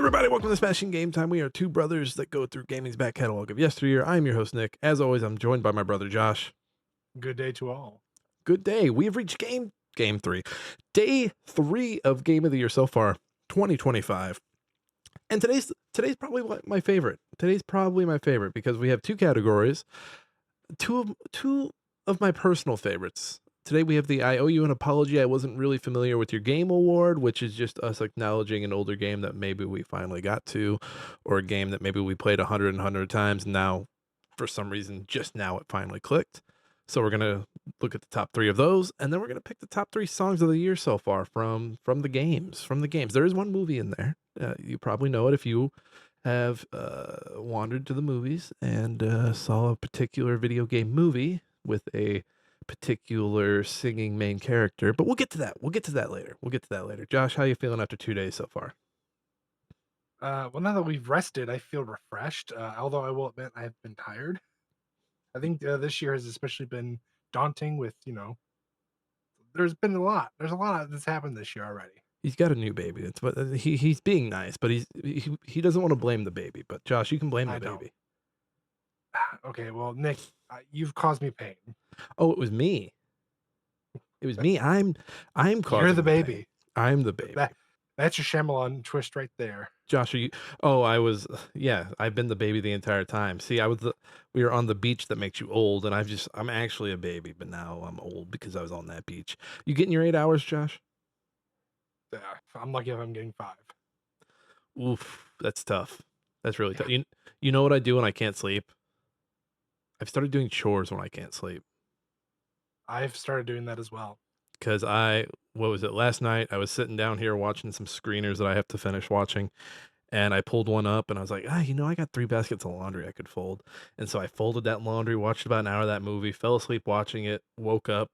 everybody, welcome to Smashing Game Time. We are two brothers that go through gaming's back catalog of yesteryear. I'm your host, Nick. As always, I'm joined by my brother, Josh. Good day to all. Good day. We have reached game three. Day 3 of Game of the Year so far, 2025. And today's probably my favorite. Today's probably my favorite because we have two categories, two of my personal favorites. Today we have the I Owe You an Apology, I Wasn't Really Familiar with Your Game award, which is just us acknowledging an older game that maybe we finally got to, or a game that maybe we played 100 times, and now, for some reason, just now it finally clicked. So we're going to look at the top 3 of those, and then we're going to pick the top 3 songs of the year so far from the games. There is one movie in there. You probably know it if you have wandered to the movies and saw a particular video game movie with a particular singing main character, but we'll get to that later. Josh, how you feeling after 2 days so far? Well, now that we've rested, I feel refreshed. Although I will admit I've been tired. I think this year has especially been daunting with, there's been a lot. There's a lot that's happened this year already. He's got a new baby. It's but he's being nice, but he doesn't want to blame the baby. But Josh, you can blame the baby. Okay, well, Nick, you've caused me pain. Oh, it was me. It was me. I'm causing You're the baby. Pain. I'm the baby. That's your Shyamalan twist right there. Josh, are you? Oh, I was. Yeah, I've been the baby the entire time. See, we were on the beach that makes you old, and I'm actually a baby, but now I'm old because I was on that beach. You getting your 8 hours, Josh? Yeah, I'm lucky if I'm getting 5. Oof, that's tough. That's really tough. You know what I do when I can't sleep? I've started doing chores when I can't sleep. I've started doing that as well. Because what was it, last night, I was sitting down here watching some screeners that I have to finish watching, and I pulled one up, and I was like, I got 3 baskets of laundry I could fold. And so I folded that laundry, watched about an hour of that movie, fell asleep watching it, woke up,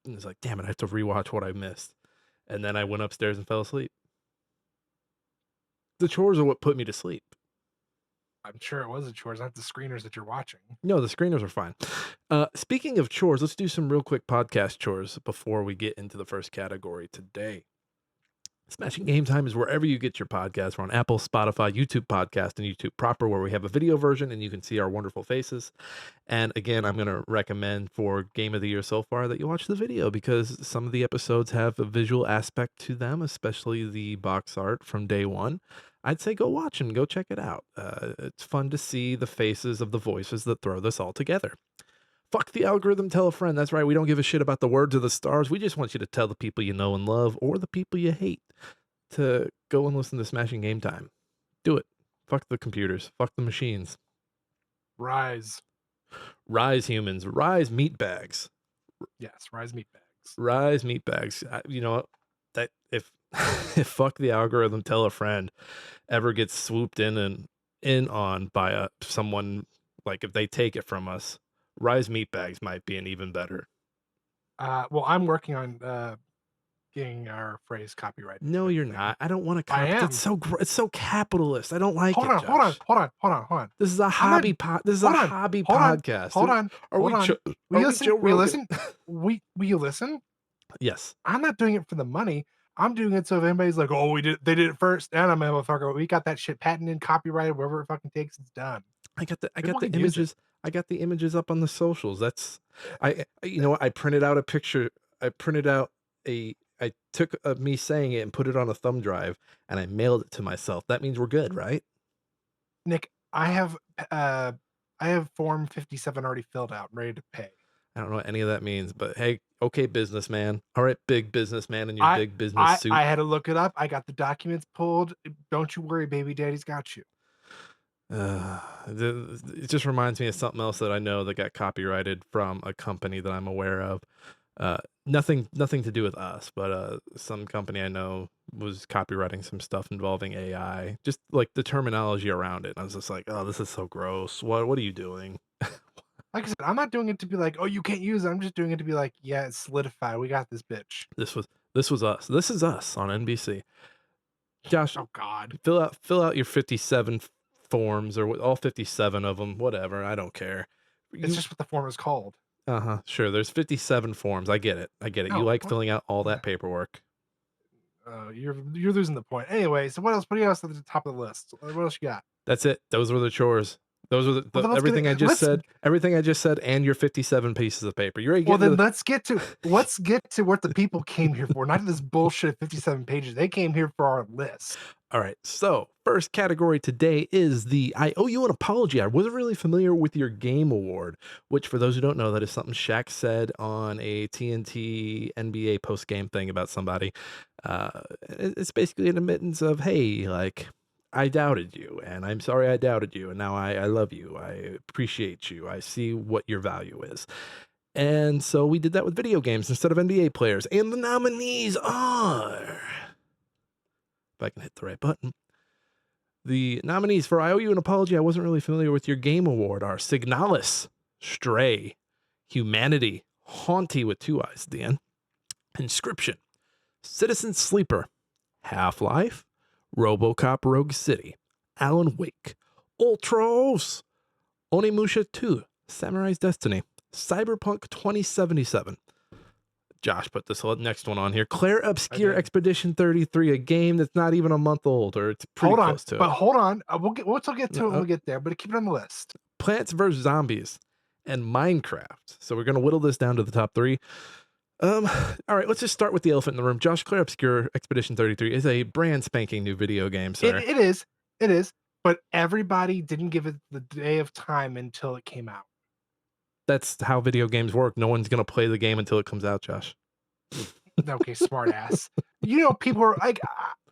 and was like, damn it, I have to rewatch what I missed. And then I went upstairs and fell asleep. The chores are what put me to sleep. I'm sure it was the chores, not the screeners that you're watching. No, the screeners are fine. Speaking of chores, let's do some real quick podcast chores before we get into the first category today. Smashing Game Time is wherever you get your podcasts. We're on Apple, Spotify, YouTube Podcast, and YouTube Proper, where we have a video version and you can see our wonderful faces. And again, I'm going to recommend for Game of the Year so far that you watch the video because some of the episodes have a visual aspect to them, especially the box art from day one. I'd say go watch and go check it out. It's fun to see the faces of the voices that throw this all together. Fuck the algorithm, tell a friend. That's right, we don't give a shit about the words or the stars. We just want you to tell the people you know and love or the people you hate to go and listen to Smashing Game Time. Do it. Fuck the computers. Fuck the machines. Rise. Rise, humans. Rise, meatbags. Yes, rise, meatbags. Rise, meatbags. You know what? That if fuck the algorithm, tell a friend ever gets swooped in on by someone, like if they take it from us, Rise Meatbags might be an even better. Well, I'm working on getting our phrase copyrighted. No, you're not. I don't want to copy. I am. It's so capitalist. I don't like hold it. Hold on. This is a hobby podcast. Hold on. Will you listen? Will you listen? Yes. I'm not doing it for the money. I'm doing it so if anybody's like, oh, they did it first, and I'm a motherfucker. We got that shit patented, copyrighted, wherever it fucking takes, it's done. I got the images. I got the images up on the socials. I printed out a picture. I took me saying it and put it on a thumb drive and I mailed it to myself. That means we're good, right? Nick, I have form 57 already filled out and ready to pay. I don't know what any of that means, but hey, okay, businessman. All right, big businessman in your big business suit. I had to look it up. I got the documents pulled. Don't you worry, baby daddy's got you. It just reminds me of something else that I know that got copyrighted from a company that I'm aware of. Nothing to do with us, but some company I know was copywriting some stuff involving AI, just like the terminology around it. And I was just like, oh, this is so gross. What are you doing? Like I said, I'm not doing it to be like, oh, you can't use it. I'm just doing it to be like, yeah, it's solidified. We got this bitch. This was us. This is us on NBC. Josh, oh God, fill out your 57 forms or all 57 of them, whatever. I don't care. It's just what the form is called. Sure. There's 57 forms. I get it. No, you like filling out all that paperwork. You're losing the point. Anyway, so what else? What else at the top of the list? What else you got? That's it. Those were the chores. Those were Well, then everything I just said. Everything I just said, and your 57 pieces of paper. You're already well getting to then the. let's get to what the people came here for. Not this bullshit 57 pages. They came here for our list. All right. So, first category today is the I owe you an apology. I wasn't really familiar with your game award, which, for those who don't know, that is something Shaq said on a TNT NBA post game thing about somebody. It's basically an admittance of, hey, like, I doubted you, and I'm sorry I doubted you, and now I love you. I appreciate you. I see what your value is. And so we did that with video games instead of NBA players. And the nominees are, if I can hit the right button. The nominees for I Owe You an Apology, I wasn't really familiar with your game award are Signalis, Stray, Humanity, Haunty with two eyes at the end, Inscription, Citizen Sleeper, Half-Life, RoboCop Rogue City, Alan Wake, Ultros, Onimusha 2, Samurai's Destiny, Cyberpunk 2077. Josh put this next one on here. Claire Obscure Expedition 33, a game that's not even a month old, or it's pretty close to it. But hold on. We'll get to it when we get there, but keep it on the list. Plants vs. Zombies and Minecraft. So we're going to whittle this down to the top three. All right, let's just start with the elephant in the room. Josh, Claire Obscure Expedition 33 is a brand spanking new video game, sir. It is. It is. But everybody didn't give it the day of time until it came out. That's how video games work. No one's going to play the game until it comes out, Josh. Okay, smart ass. People are like,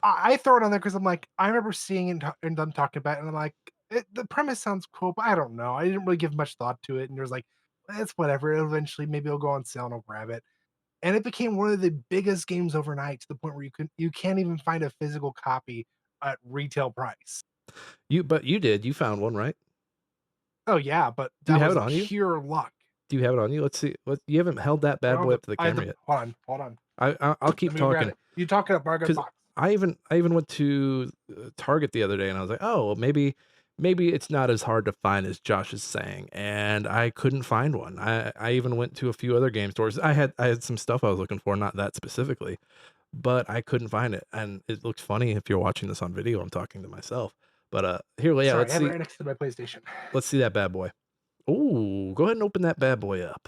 I throw it on there because I'm like, I remember seeing it and them talking about it, and I'm like, the premise sounds cool, but I don't know. I didn't really give much thought to it, and there's like, it's whatever. Eventually, maybe it'll go on sale and I'll grab it. And it became one of the biggest games overnight to the point where you can't even find a physical copy at retail price. But you did. You found one, right? Oh yeah, but Do you that have was it on you? pure luck. Do you have it on you? Let's see. You haven't held that bad boy up to the camera yet. Hold on. I'll keep talking. You talking about Margaret Box? I even went to Target the other day and I was like, oh, well, maybe it's not as hard to find as Josh is saying, and I couldn't find one. I even went to a few other game stores. I had some stuff I was looking for, not that specifically, but I couldn't find it. And it looks funny if you're watching this on video. I'm talking to myself, but here, yeah, Sorry, let's I have see. it right next to my PlayStation. Let's see that bad boy. Oh, go ahead and open that bad boy up.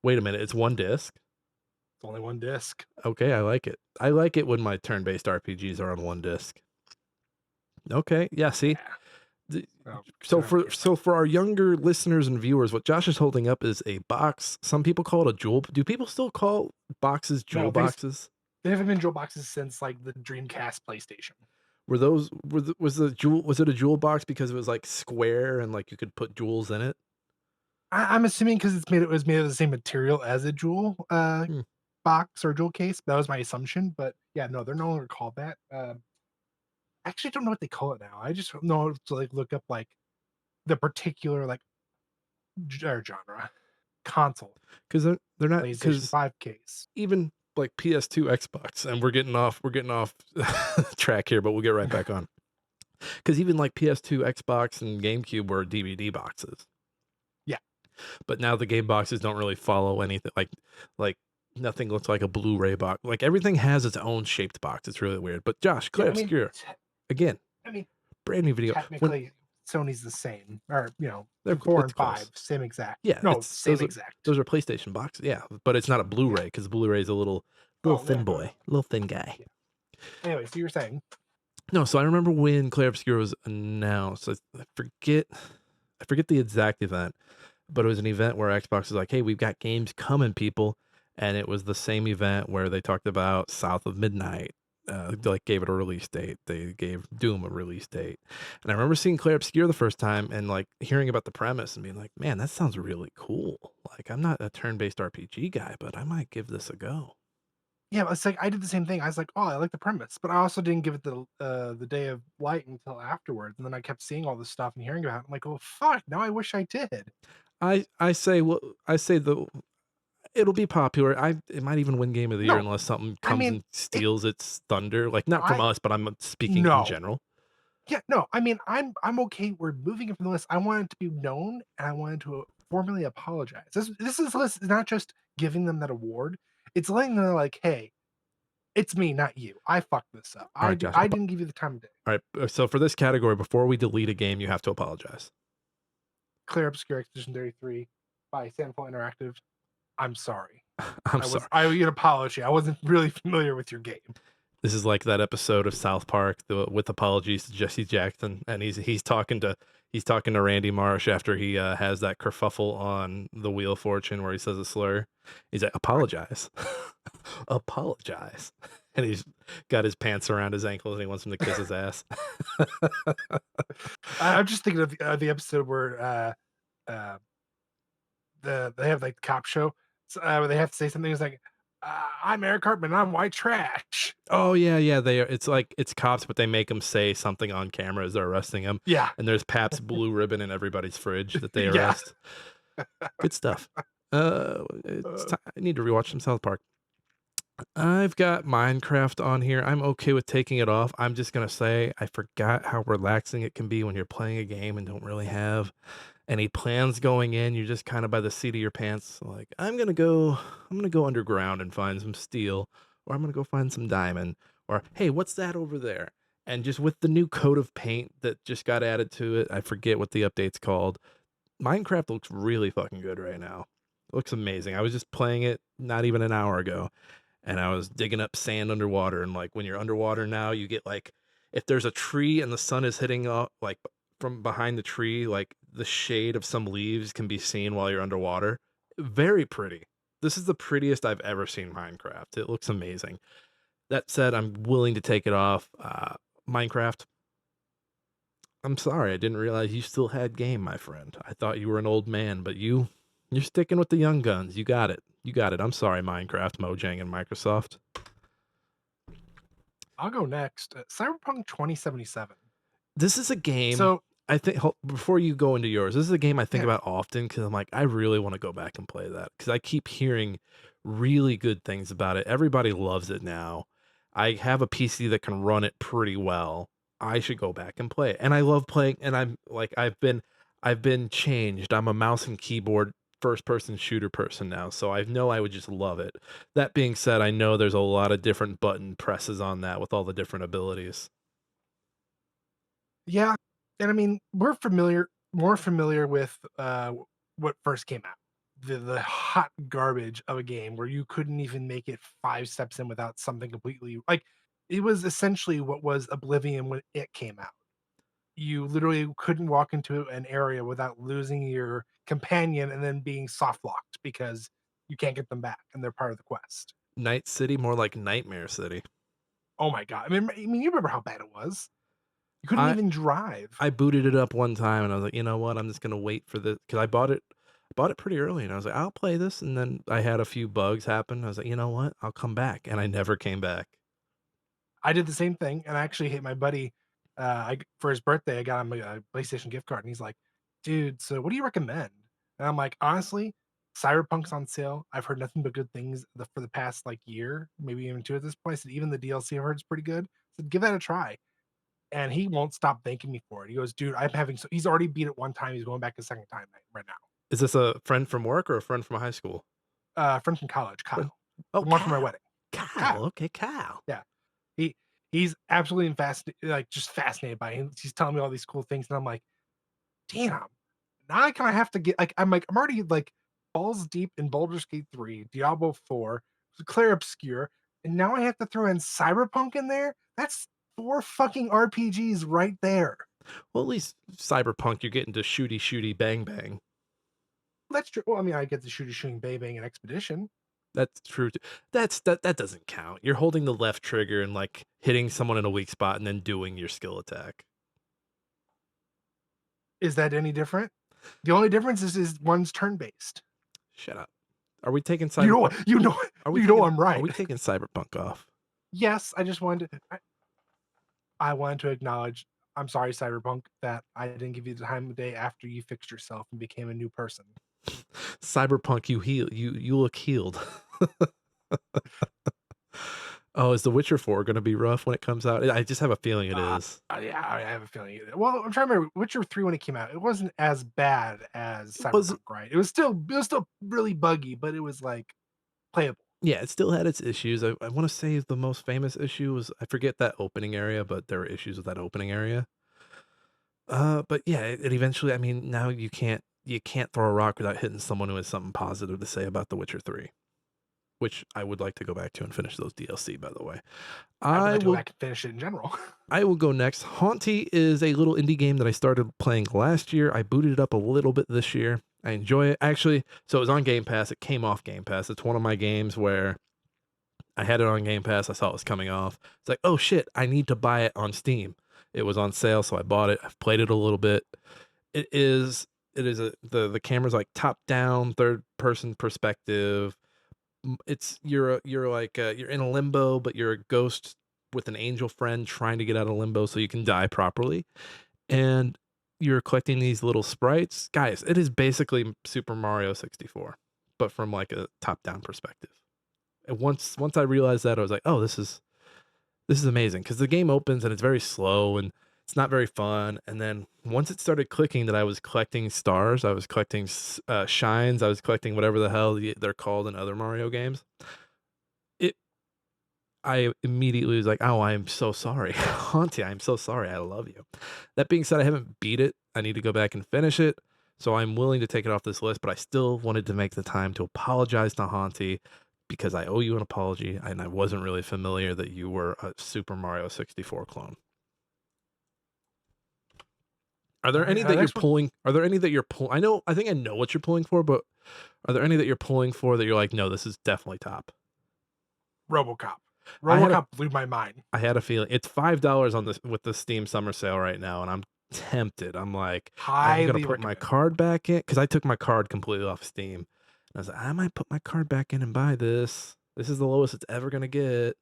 Wait a minute, it's one disc. It's only one disc. Okay, I like it. I like it when my turn-based RPGs are on one disc. Okay, yeah, see? So for our younger listeners and viewers, what Josh is holding up is a box. Some people call it a jewel. Do people still call boxes jewel boxes? They haven't been jewel boxes since like the Dreamcast PlayStation. Was it a jewel box because it was like square and like you could put jewels in it? I'm assuming because it was made of the same material as a jewel box or jewel case. That was my assumption, but yeah, no, they're no longer called that. I actually don't know what they call it now. I just know to like look up like the particular like genre console because they're not PlayStation 5 case. Even like PS2, Xbox, and we're getting off track here, but we'll get right back on. Because even like PS2, Xbox, and GameCube were DVD boxes. Yeah, but now the game boxes don't really follow anything. Like nothing looks like a Blu-ray box. Like everything has its own shaped box. It's really weird. But Josh, Claire Obscure, again, brand new video. Technically, Sony's the same, or they're 4 and 5, same exact. Yeah, no, same exact. Those are PlayStation boxes. Yeah, but it's not a Blu-ray because Blu-ray is a little thin boy, little thin guy. Yeah. Anyway, so you're saying? No, so I remember when Claire Obscure was announced. I forget the exact event, but it was an event where Xbox was like, "Hey, we've got games coming, people," and it was the same event where they talked about South of Midnight. They like gave it a release date. They gave Doom a release date, and I remember seeing Claire Obscure the first time and like hearing about the premise and being like, "Man, that sounds really cool." Like, I'm not a turn-based RPG guy, but I might give this a go. Yeah, it's like I did the same thing. I was like, "Oh, I like the premise," but I also didn't give it the day of light until afterwards. And then I kept seeing all this stuff and hearing about it. I'm like, "Oh, fuck! Now I wish I did." I say it'll be popular. It might even win Game of the Year unless something comes and steals its thunder. Like not from us, but I'm speaking in general. Yeah, no. I mean, I'm okay. We're moving it from the list. I want it to be known, and I wanted to formally apologize. This is not just giving them that award. It's letting them know, like, hey, It's me, not you. I fucked this up. All right, Josh. I didn't give you the time of day. All right. So for this category, before we delete a game, you have to apologize. Clear Obscure Expedition 33 by Sandfall Interactive. I'm sorry. I'm sorry. I owe you an apology. I wasn't really familiar with your game. This is like that episode of South Park, with apologies to Jesse Jackson, and he's talking to Randy Marsh after he has that kerfuffle on the Wheel of Fortune where he says a slur. He's like, Right. apologize, apologize, and he's got his pants around his ankles and he wants him to kiss his ass. I'm just thinking of the episode where uh, they have like the cop show, where they have to say something. It's like, "I'm Eric Cartman. I'm white trash." Oh yeah, yeah. They are. It's like it's cops, but they make them say something on camera as they're arresting him. Yeah, And there's Pabst Blue Ribbon in everybody's fridge that they yeah. arrest. Good stuff. It's Uh, time. I need to rewatch some South Park. I've got Minecraft on here. I'm okay with taking it off. I'm just gonna say I forgot how relaxing it can be when you're playing a game and don't really have any plans going in. You're just kind of by the seat of your pants. Like I'm gonna go underground and find some steel, or I'm gonna go find some diamond, or hey, what's that over there? And just with the new coat of paint that just got added to it, I forget what the update's called. Minecraft looks really fucking good right now. It looks amazing. I was just playing it not even an hour ago and I was digging up sand underwater. And like when you're underwater now, you get like if there's a tree and the sun is hitting up like from behind the tree, like the shade of some leaves can be seen while you're underwater. Very pretty. This is the prettiest I've ever seen Minecraft. It looks amazing. That said, I'm willing to take it off. Minecraft. I'm sorry, I didn't realize you still had game, my friend. I thought you were an old man, but you're sticking with the young guns. You got it. You got it. I'm sorry, Minecraft, Mojang, and Microsoft. I'll go next. Cyberpunk 2077. This is a game So I think before you go into yours, this is a game I think yeah, about often because I'm like, I really want to go back and play that because I keep hearing really good things about it. Everybody loves it now. I have a PC that can run it pretty well. I should go back and play it. And I love playing and I'm like I've been changed. I'm a mouse and keyboard first person shooter person now, so I know I would just love it. That being said, I know there's a lot of different button presses on that with all the different abilities. yeah, and I mean more familiar with what first came out. The hot garbage of a game where you couldn't even make it 5 steps in without something completely like it was essentially what was Oblivion when it came out. You literally couldn't walk into an area without losing your companion and then being soft locked because you can't get them back and they're part of the quest. Night City, more like Nightmare City. Oh my god! I mean, you remember how bad it was? You couldn't I even drive. I booted it up one time and I was like, "You know what? I'm just gonna wait for this because bought it pretty early and I was like, I'll play this. And then I had a few bugs happen. I was like, you know what? I'll come back. And I never came back. I did the same thing, and I actually hit my buddy. For his birthday, I got him a PlayStation gift card, and he's like, "Dude, so what do you recommend?" And I'm like, "Honestly, Cyberpunk's on sale. I've heard nothing but good things for the past like year, maybe even two at this point. I said even the DLC I've heard is pretty good. So give that a try." And he won't stop thanking me for it. He goes, "Dude, I'm having so." He's already beat it one time. He's going back a second time right now. Is this a friend from work or a friend from high school? Friend from college, Friend- Kyle, Oh, the one from my Cal. wedding. Cal. Kyle, Okay, Cal. yeah. He he's absolutely like just fascinated by it. He's telling me all these cool things, and I'm like, damn. Now I kind of have to get like I'm already like balls deep in Baldur's Gate 3, Diablo 4, Claire Obscure, and now I have to throw in Cyberpunk in there. That's four fucking RPGs right there. Well, at least Cyberpunk, you're getting to shooty, shooty, bang, bang. That's true. Well, I mean, I get the shooting, bang, bang, and expedition. That's true. That doesn't count. You're holding the left trigger and like hitting someone in a weak spot and then doing your skill attack. Is that any different? The only difference is one's turn based. Shut up. Are we taking You know, Cyberpunk? you know, Are we you know, taking? I'm Are right. we taking Cyberpunk off? Yes, I just wanted to. I wanted to acknowledge, I'm sorry, Cyberpunk, that I didn't give you the time of day after you fixed yourself and became a new person. Cyberpunk, you look healed. Oh, is The Witcher 4 gonna be rough when it comes out? I just have a feeling it Uh, is. yeah, I have a feeling. Well, I'm trying to remember Witcher 3 when it came out. It wasn't as bad as Was Cyberpunk, right? It was still really buggy, but it was like playable. Yeah, it still had its issues. I want to say the most famous issue was, I forget that opening area, but there were issues with that opening area. But yeah, it eventually, I mean, now you can't throw a rock without hitting someone who has something positive to say about The Witcher 3, which I would like to go back to and finish those DLC, by the way. I would I like to go will back and finish it in general. I will go next. Haunty is a little indie game that I started playing last year. I booted it up a little bit this year. I enjoy it. Actually, so it was on Game Pass. It came off Game Pass. It's one of my games where I had it on Game Pass. I saw it was coming off. It's like, oh shit, I need to buy it on Steam. It was on sale, so I bought it. I've played it a little bit. It is the camera's like top down, third person perspective. It's you're like you're in a limbo, but you're a ghost with an angel friend trying to get out of limbo so you can die properly. And you're collecting these little sprites. Guys, it is basically Super Mario 64, but from like a top down perspective. And once I realized that, I was like, "Oh, this is amazing," because the game opens and it's very slow and it's not very fun. And then once it started clicking that I was collecting stars, I was collecting shines, I was collecting whatever the hell they're called in other Mario games. It I immediately was like, "Oh, I am so sorry, Auntie. I'm so sorry. I love you." That being said, I haven't beat it. I need to go back and finish it. So I'm willing to take it off this list, but I still wanted to make the time to apologize to Haunty because I owe you an apology, and I wasn't really familiar that you were a Super Mario 64 clone. Are All there right, any that you're next one, pulling? Are there any that you're pulling? I think I know what you're pulling for, but are there any that you're pulling for that you're like, no, this is definitely top? RoboCop. I had a RoboCop blew my mind. I had a feeling it's $5 on this with the Steam summer sale right now, and I'm tempted. I'm like, I'm gonna Highly put my recommend. card back in because I took my card completely off Steam. And I was like, I might put my card back in and buy this. This is the lowest it's ever gonna get.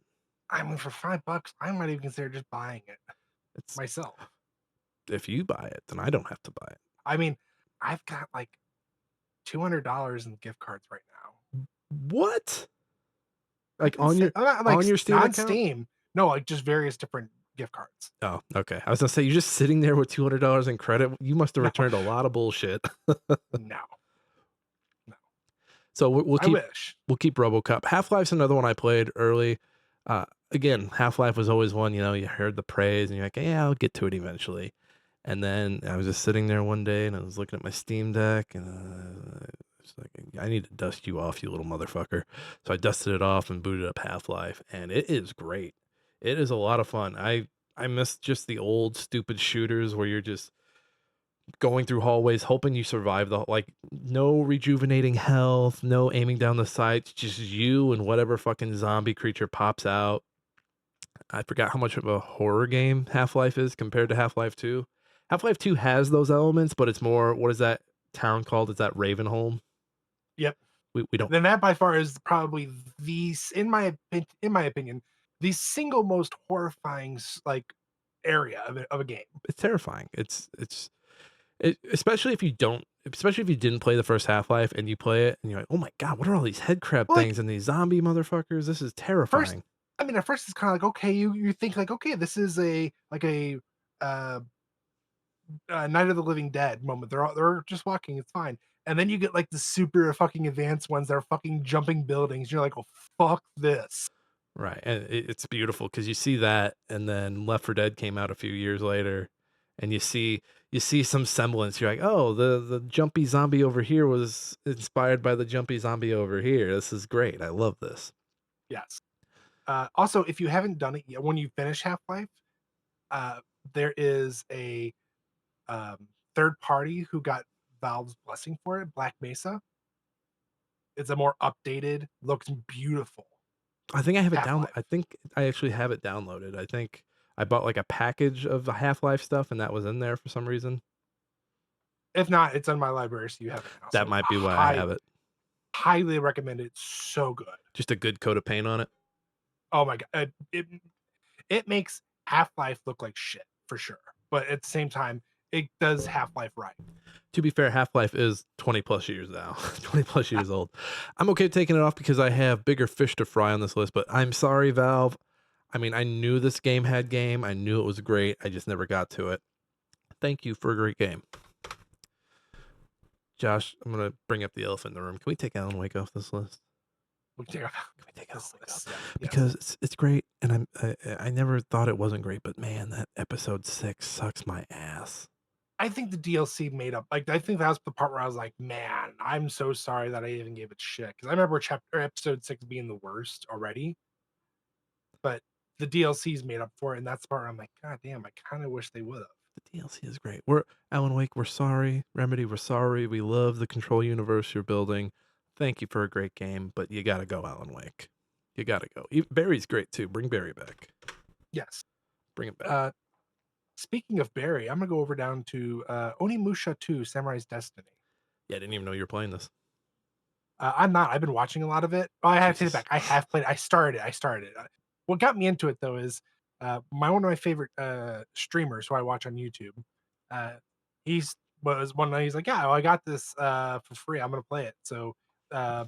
I mean, for $5, I might even consider just buying it It's myself. if you buy it, then I don't have to buy it. I mean, I've got like $200 in gift cards right now. What? I've Like been sa on your Steam not account? Steam. No, like just various different gift cards. Oh, okay. I was gonna say you're just sitting there with $200 in credit. You must have No, returned a lot of bullshit. no, no. So we'll I keep wish. RoboCop. Half Life's another one I played early. Again, Half Life was always one. You heard the praise, and you're like, yeah, I'll get to it eventually. And then I was just sitting there one day, and I was looking at my Steam Deck, and it's like, I need to dust you off, you little motherfucker. So I dusted it off and booted up Half Life, and it is great. It is a lot of fun. I miss just the old stupid shooters where you're just going through hallways hoping you survive the like no rejuvenating health, no aiming down the sights, just you and whatever fucking zombie creature pops out. I forgot how much of a horror game Half-Life is compared to Half-Life 2. Half-Life 2 has those elements, but it's more, what is that town called? Is that Ravenholm? Yep. We don't, Then that by far is probably in my opinion, the single most horrifying like area of a game. it's terrifying. Especially if you don't, especially if you didn't play the first Half-Life and you play it and you're like, "Oh my god, what are all these head crab Well, like things and these zombie motherfuckers? This is first, terrifying." I mean, at first it's kind of like okay, you think like okay, this is a like a uh, Night of the Living Dead moment. They're just walking, it's fine. And then you get like the super fucking advanced ones that are fucking jumping buildings. You're like, oh fuck this. Right, and it's beautiful because you see that, and then Left 4 Dead came out a few years later, and you see some semblance. You're like, "Oh, the jumpy zombie over here was inspired by the jumpy zombie over here. This is great. I love this." Yes. Also, if you haven't done it yet, when you finish Half Life, uh, there is a um, third party who got Valve's blessing for it, Black Mesa. It's a more updated, looks beautiful I think I have it Half down. Life. I think I actually have it downloaded. I think I bought like a package of the Half-Life stuff, and that was in there for some reason. If not, it's on my library, so you have it now. That So might be why I have it. highly recommend it. It's so good. Just a good coat of paint on it. Oh my god, it makes Half Life look like shit for sure, but at the same time, it does Half Life right. To be fair, Half-Life is 20 plus years now, 20 plus years old. I'm okay taking it off because I have bigger fish to fry on this list, but I'm sorry, Valve. I mean, I knew this game had game. I knew it was great. I just never got to it. Thank you for a great game. Josh, I'm going to bring up the elephant in the room. Can we take Alan Wake off this list? We can take off Can we take it this all back up? list. Yeah. Yes. Because it's great, and I never thought it wasn't great, but man, that episode 6 sucks my ass. I think the DLC made up. Like I think that was the part where I was like, man, I'm so sorry that I even gave it shit because I remember chapter episode 6 being the worst already, but the DLC's made up for it, and that's the part where I'm like, God damn, I kind of wish they would have. The DLC is great. We're Alan Wake, we're sorry. Remedy, we're sorry. We love the Control universe you're building. Thank you for a great game, but you gotta go, Alan Wake. You gotta go. Barry's great too. Bring Barry back. Yes. Bring him back. Uh, Speaking of Barry, I'm gonna go over down to Onimusha 2: Samurai's Destiny. Yeah, I didn't even know you were playing this. I'm not. I've been watching a lot of it. Oh, I have to take it Jesus. back. I have played. I started it. I started it. What got me into it though is my one of my favorite streamers who I watch on YouTube. Uh, he's was one night he's like, yeah, well, I got this for free. I'm gonna play it. So uh,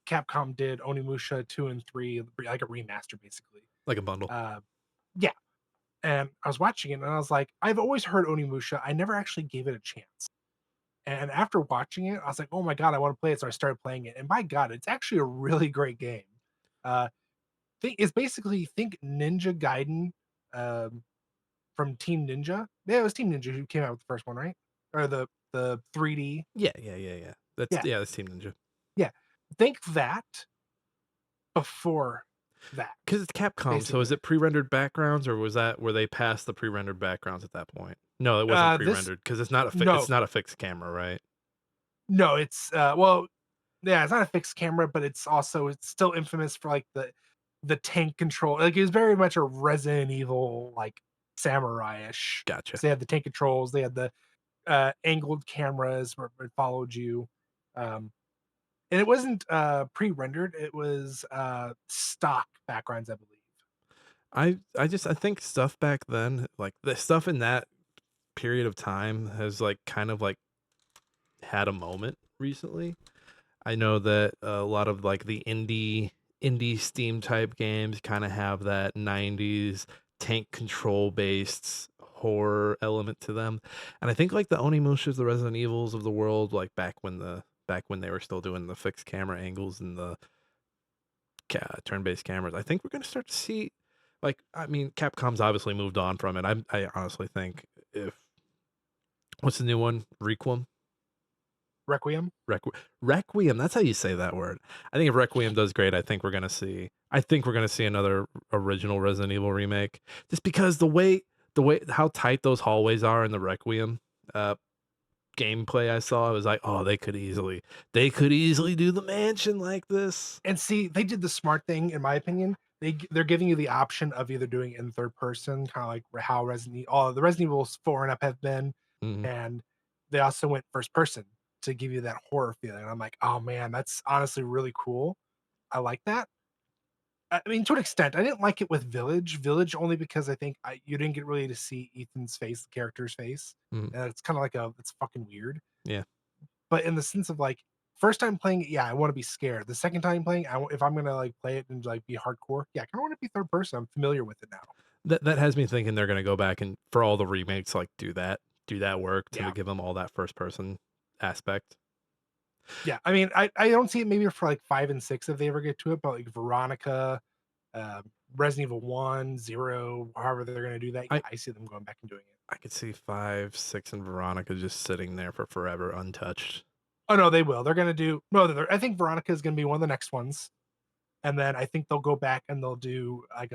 Capcom did Onimusha 2 and 3 like a remaster basically. Like a bundle. Uh, yeah, and I was watching it and I was like, I've always heard Onimusha. I never actually gave it a chance. And after watching it, I was like, "Oh my god, I wanna play it," so I started playing it, and by god, it's actually a really great game. Uh, think it's basically think Ninja Gaiden, um, from Team Ninja. Yeah, it was Team Ninja who came out with the first one, right? Or the 3D. Yeah. Yeah, That's Team Ninja. yeah. Think that before that, Because it's Capcom, so is basically. it pre-rendered backgrounds, or were they past the pre-rendered backgrounds at that point? No, it wasn't This pre-rendered because no, it's not a fixed camera, right? no, it's, well, yeah, it's not a fixed camera, but it's still infamous for, like, the tank control. Like, it was very much a Resident Evil, like, samurai-ish. Gotcha. So they had the tank controls, they had the, angled cameras where it followed you, um, and it wasn't, pre-rendered, it was, stock backgrounds, I believe. I think stuff back then, like the stuff in that period of time, has like kind of like had a moment recently. I know that a lot of like the indie Steam type games kind of have that 90s tank control based horror element to them. And I think like the Onimushas, the Resident Evils of the world, like back when they were still doing the fixed camera angles and the turn-based cameras, I think we're going to start to see, like, I mean, Capcom's obviously moved on from it. I honestly think if what's the new one? Requiem? Requiem? Requiem, that's how you say that word. I think if Requiem does great, I think we're gonna see another original Resident Evil remake. Just because the way how tight those hallways are in the Requiem uh gameplay I saw, I was like, oh, they could easily do the mansion like this. And see, they did the smart thing, in my opinion. They're giving you the option of either doing it in third person, kind of like how all the Resident Evils 4 and up have been, Mhm. and they also went first person to give you that horror feeling. And I'm like, oh man, that's honestly really cool. I like that. I mean, to an extent, I didn't like it with Village only because I think you didn't get really to see Ethan's face, the character's face, Mhm. and it's kind of like it's fucking weird. Yeah. But in the sense of, like, first time playing it, yeah, I wanna be scared. The second time playing, if I'm gonna, like, play it and, like, be hardcore, yeah, I kinda wanna be third person, I'm familiar with it now. That has me thinking they're gonna go back and for all the remakes, like do that work to Yeah. give them all that first person aspect. Yeah, I mean, I don't see it maybe for, like, 5 and 6 if they ever get to it, but, like, Veronica, Resident Evil 1, 0, however they're gonna do that, yeah, I I see them going back and doing it. I could see 5, 6, and Veronica just sitting there for forever untouched. Oh, no, they will. They're gonna do no, I think Veronica is gonna be one of the next ones, and then I think they'll go back and they'll do, like,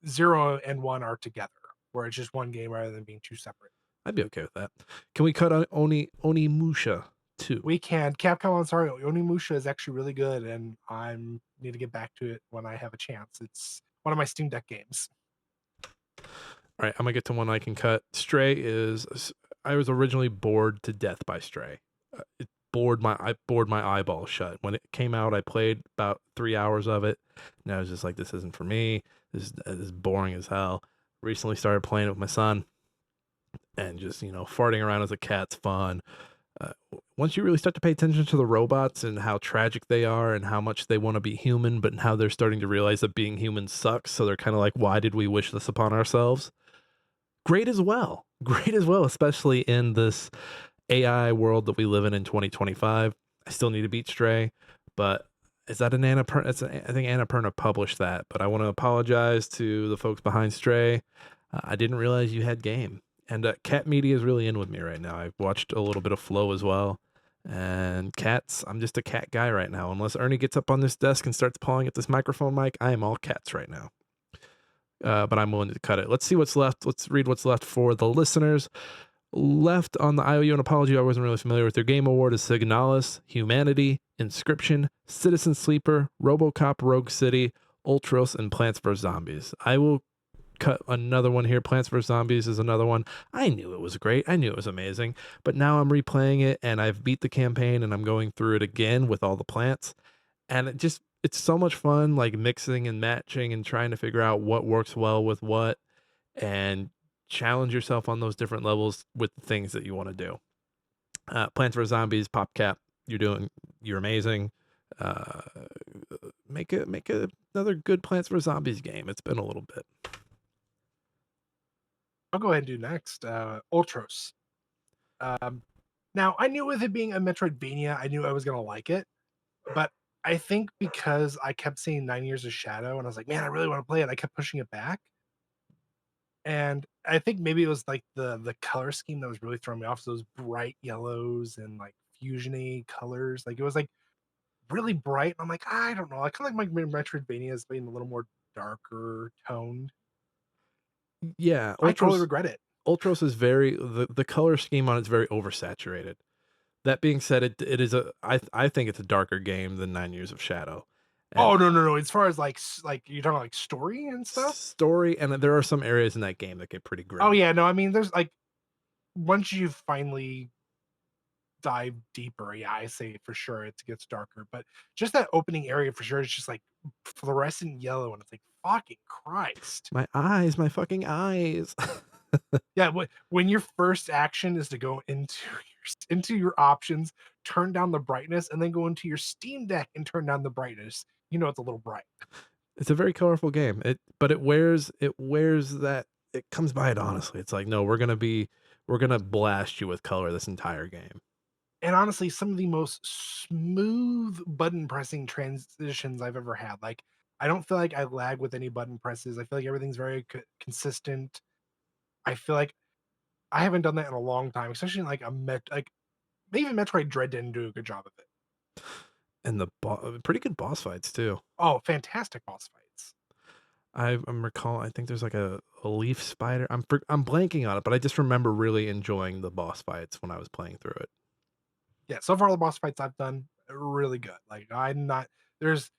0 and 1 are together, where it's just one game rather than being 2 separate. I'd be okay with that. Can we cut on Onimusha 2? We can. Capcom, I'm sorry, Onimusha is actually really good, and I'm need to get back to it when I have a chance. It's one of my Steam Deck games. All right, I'm gonna get to one I can cut. I was originally bored to death by Stray. It bored my eyeballs shut. When it came out, I played about 3 hours of it, and I was just like, this isn't for me. This is boring as hell. Recently started playing it with my son, and just farting around as a cat's fun. Once you really start to pay attention to the robots and how tragic they are and how much they want to be human, but how they're starting to realize that being human sucks, so they're kind of like, why did we wish this upon ourselves? Great as well. Great as well, especially in this AI world that we live in 2025. I still need to beat Stray, but Is that an Annapurna? I think Annapurna published that, but I want to apologize to the folks behind Stray. I didn't realize you had game, and Cat Media is really in with me right now. I've watched a little bit of Flow as well, and cats. I'm just a cat guy right now. Unless Ernie gets up on this desk and starts pawing at this microphone mic, I am all cats right now. But I'm willing to cut it. Let's see what's left. Let's read what's left for the listeners. Left on the IOU an apology I wasn't really familiar with. Their game award is Signalis, Humanity, Inscription, Citizen Sleeper, Robocop Rogue City, Ultros, and Plants vs. Zombies. I will cut another one here. Plants vs. Zombies is another one. I knew it was great. I knew it was amazing. But now I'm replaying it and I've beat the campaign and I'm going through it again with all the plants. And it's so much fun, like mixing and matching and trying to figure out what works well with what and challenge yourself on those different levels with the things that you want to do. Plants vs Zombies, PopCap, you're amazing. Uh, make another good Plants vs Zombies game. It's been a little bit. I'll go ahead and do next. Ultros. Now I knew with it being a Metroidvania, I knew I was gonna like it, but I think because I kept seeing 9 Years of Shadow and I was like, man, I really want to play it. I kept pushing it back. And I think maybe it was like the color scheme that was really throwing me off. So those bright yellows and like fusiony colors. Like it was like really bright. I'm like, I don't know. I kind of like my Metroidvanias being a little more darker toned. Yeah, I totally regret it. Ultros is very the color scheme on it's very oversaturated. That being said, it is I think it's a darker game than 9 Years of Shadow. And Oh no. As far as like you're talking like story and stuff. story, and there are some areas in that game that get pretty Oh grim. yeah, no. I mean, there's like once you finally dive deeper, yeah, I say for sure it gets darker. But just that opening area for sure is just like fluorescent yellow, and it's like fucking Christ. My eyes, my fucking eyes. Yeah, when your first action is to go into your options, turn down the brightness, and then go into your Steam Deck and turn down the brightness, you know it's a little bright. It's a very colorful game. But it wears that it comes by it honestly. It's like, no, we're gonna blast you with color this entire game. And honestly, some of the most smooth button pressing transitions I've ever had. Like, I don't feel like I lag with any button presses. I feel like everything's very consistent. I feel like I haven't done that in a long time, especially in like like maybe Metroid Dread didn't do a good job of it. And pretty good boss fights too. Oh, fantastic boss fights. I'm recall. I think there's like a leaf spider. I'm blanking on it, but I just remember really enjoying the boss fights when I was playing through it. Yeah, so far the boss fights I've done really good. Like I'm not there's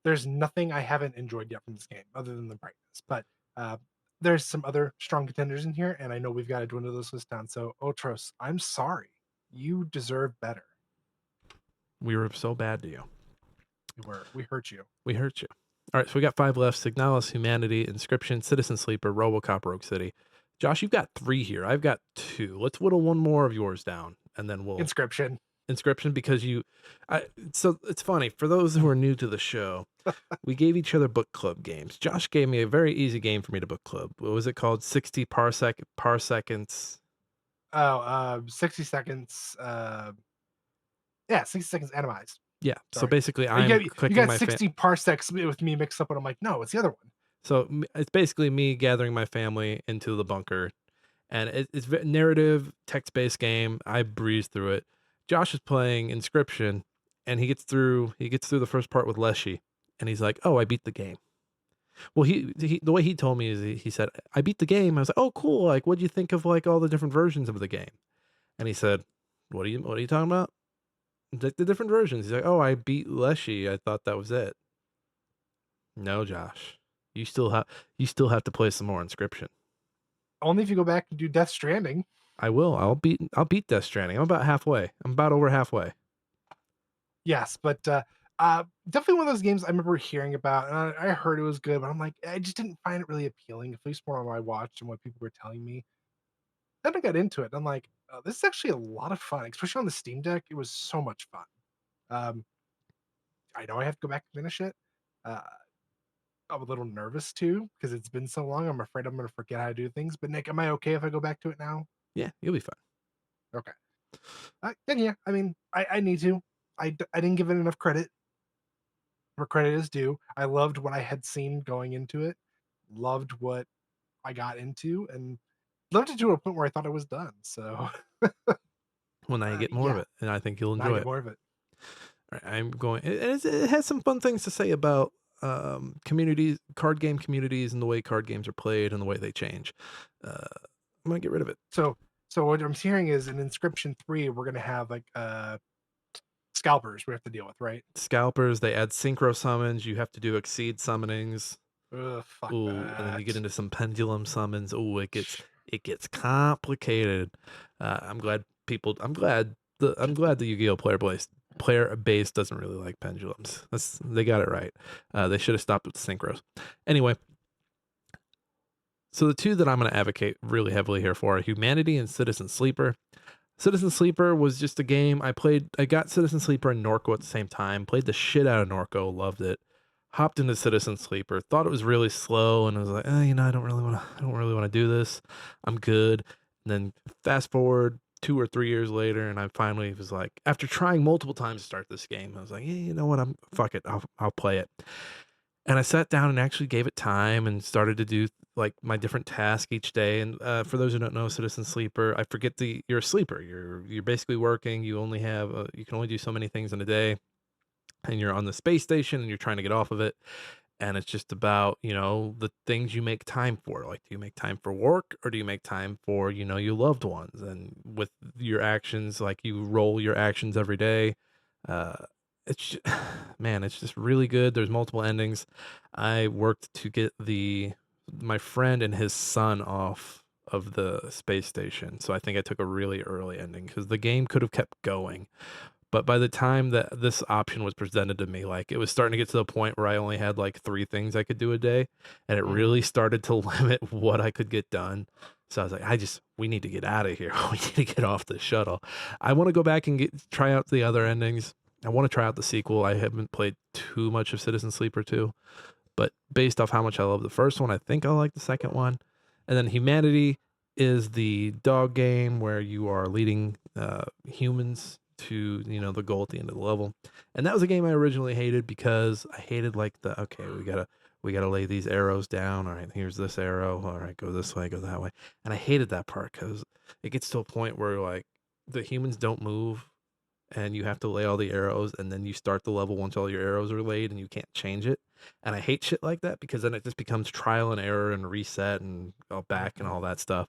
there's nothing I haven't enjoyed yet from this game other than the brightness. But uh, there's some other strong contenders in here, and I know we've got to dwindle this list down. So Otros, I'm sorry, you deserve better. We were so bad to you. We hurt you. We hurt you. All right, so we got 5 left: Signalis, Humanity, Inscription, Citizen Sleeper, RoboCop, Rogue City. Josh, you've got 3 here. I've got 2. Let's whittle one more of yours down, and then we'll Inscription. Inscription because I. So it's funny for those who are new to the show. We gave each other book club games. Josh gave me a very easy game for me to book club. What was it called? 60 parseconds. Oh, 60 seconds. Yeah, 60 seconds atomized. Yeah. So Sorry. basically, You I'm got you clicking got my 60 parsecs with me mixed up, and I'm like, no, it's the other one. So it's basically me gathering my family into the bunker, and it's narrative text based game. I breeze through it. Josh is playing Inscription, and he gets through the first part with Leshy, and he's like, "Oh, I beat the game." Well, he the way he told me is he said, "I beat the game." I was like, "Oh, cool! Like, what do you think of like all the different versions of the game?" And he said, what are you talking about?" The different versions. He's like, "Oh, I beat Leshy. I thought that was it." No, Josh, you still have to play some more Inscription. Only if you go back and do Death Stranding. I will. I'll beat Death Stranding. I'm about halfway. I'm about over halfway. Yes, but definitely one of those games I remember hearing about, and I heard it was good, but I'm like, I just didn't find it really appealing, at least more on what I watched and what people were telling me. Then I got into it, and I'm like, oh, this is actually a lot of fun, especially on the Steam Deck. It was so much fun. Um, I know I have to go back and finish it. Uh, I'm a little nervous too because it's been so long. I'm afraid I'm going to forget how to do things. But Nick, am I okay if I go back to it now? Yeah, you'll be fine. Okay. Then yeah, I mean, I need to. I didn't give it enough credit. where credit is due. I loved what I had seen going into it, loved what I got into, and loved it to a point where I thought I was done. So, Well, now you get more of yeah, it, and I think you'll now I enjoy get it. more of it. I'm going it has some fun things to say about, communities card game communities, and the way card games are played, and the way they change. Uh, I'm gonna get rid of it. So, so what I'm hearing is in Inscription 3, we're gonna have like scalpers we have to deal with, right? Scalpers, they add synchro summons, you have to do exceed summonings. Ugh, fuck Ooh, and then you get that. into some pendulum summons. Ooh, it gets complicated. I'm glad the Yu-Gi-Oh player base doesn't really like pendulums. They got it right. They should have stopped with the synchros. Anyway, so the two that I'm going to advocate really heavily here for are Humanity and Citizen Sleeper. Citizen Sleeper was just a game I played. I got Citizen Sleeper and Norco at the same time. Played the shit out of Norco, loved it. Hopped into Citizen Sleeper, thought it was really slow, and I was like, I don't really want to. I don't really want to do this. I'm good. And then fast forward 2 or 3 years later, and I finally was like, after trying multiple times to start this game, I was like, you know what? I'm fuck it. I'll play it. And I sat down and actually gave it time and started to do like my different task each day. And for those who don't know, Citizen Sleeper, I forget you're a sleeper. You're basically working. You only have you can only do so many things in a day, and you're on the space station and you're trying to get off of it. And it's just about the things you make time for. Like, do you make time for work, or do you make time for your loved ones? And with your actions, like you roll your actions every day. Uh, man, it's just really good. There's multiple endings. I worked to get the my friend and his son off of the space station. So I think I took a really early ending because the game could have kept going. But by the time that this option was presented to me, like, it was starting to get to the point where I only had like 3 things I could do a day, and it Mhm. really started to limit what I could get done. So I was like, we need to get out of here. We need to get off the shuttle. I want to go back and try out the other endings. I want to try out the sequel. I haven't played too much of Citizen Sleeper 2, but based off how much I love the first one, I think I'll like the second one. And then Humanity is the dog game where you are leading humans to the goal at the end of the level. And that was a game I originally hated because I hated like the okay, we gotta lay these arrows down. All right, here's this arrow. All right, go this way, go that way. And I hated that part because it gets to a point where like the humans don't move, and you have to lay all the arrows, and then you start the level once all your arrows are laid and you can't change it. And I hate shit like that because then it just becomes trial and error and reset and go back and Mhm. all that stuff.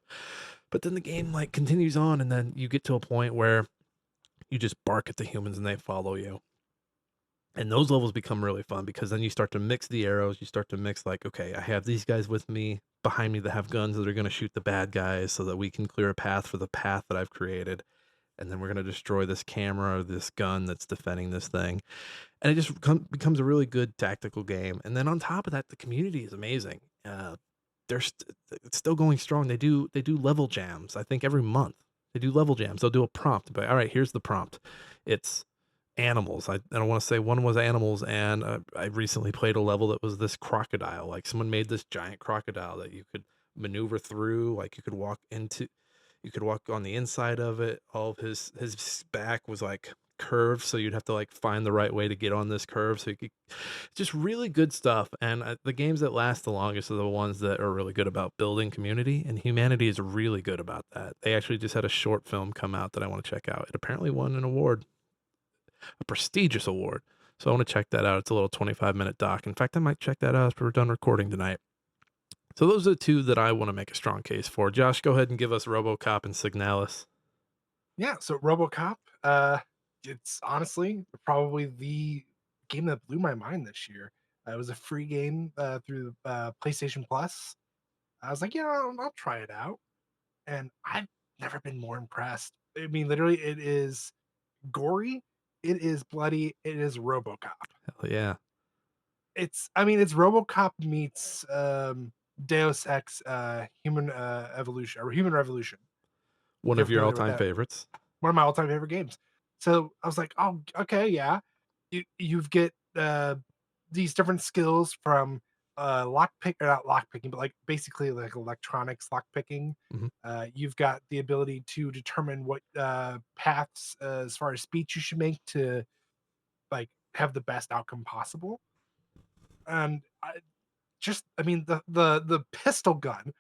But then the game like continues on, and then you get to a point where you just bark at the humans and they follow you. And those levels become really fun because then you start to mix the arrows. You start to mix like, okay, I have these guys with me behind me that have guns that are going to shoot the bad guys so that we can clear a path for the path that I've created. And then we're going to destroy this camera or this gun that's defending this thing. And it just becomes a really good tactical game. And then on top of that, the community is amazing. It's still going strong. They do level jams. I think every month they do level jams. They'll do a prompt, but all right, here's the prompt. It's animals. I want to say one was animals, and I recently played a level that was this crocodile. Like, someone made this giant crocodile that you could maneuver through. Like, you could walk on the inside of it. All of his back was like curved, so you'd have to like find the right way to get on this curve. So you could just really good stuff. And the games that last the longest are the ones that are really good about building community. And Humanity is really good about that. They actually just had a short film come out that I want to check out. It apparently won an award, a prestigious award. So I want to check that out. It's a little 25-minute doc. In fact, I might check that out after we're done recording tonight. So those are the two that I want to make a strong case for. Josh, go ahead and give us RoboCop and Signalis. Yeah, so RoboCop, it's honestly probably the game that blew my mind this year. It was a free game through PlayStation Plus. I was like, yeah, I'll try it out, and I've never been more impressed. I mean, literally, it is gory, it is bloody, it is RoboCop. Hell yeah. I mean, it's RoboCop meets Deus Ex, Human Evolution or Human Revolution. If One you're of your familiar with all-time that, favorites. one of my all-time favorite games. So I was like, "Oh, okay, yeah." You get these different skills from lock pick or not lock picking, but like basically like electronics lock picking. Mhm. You've got the ability to determine what paths as far as speech you should make to like have the best outcome possible. and I mean, the pistol gun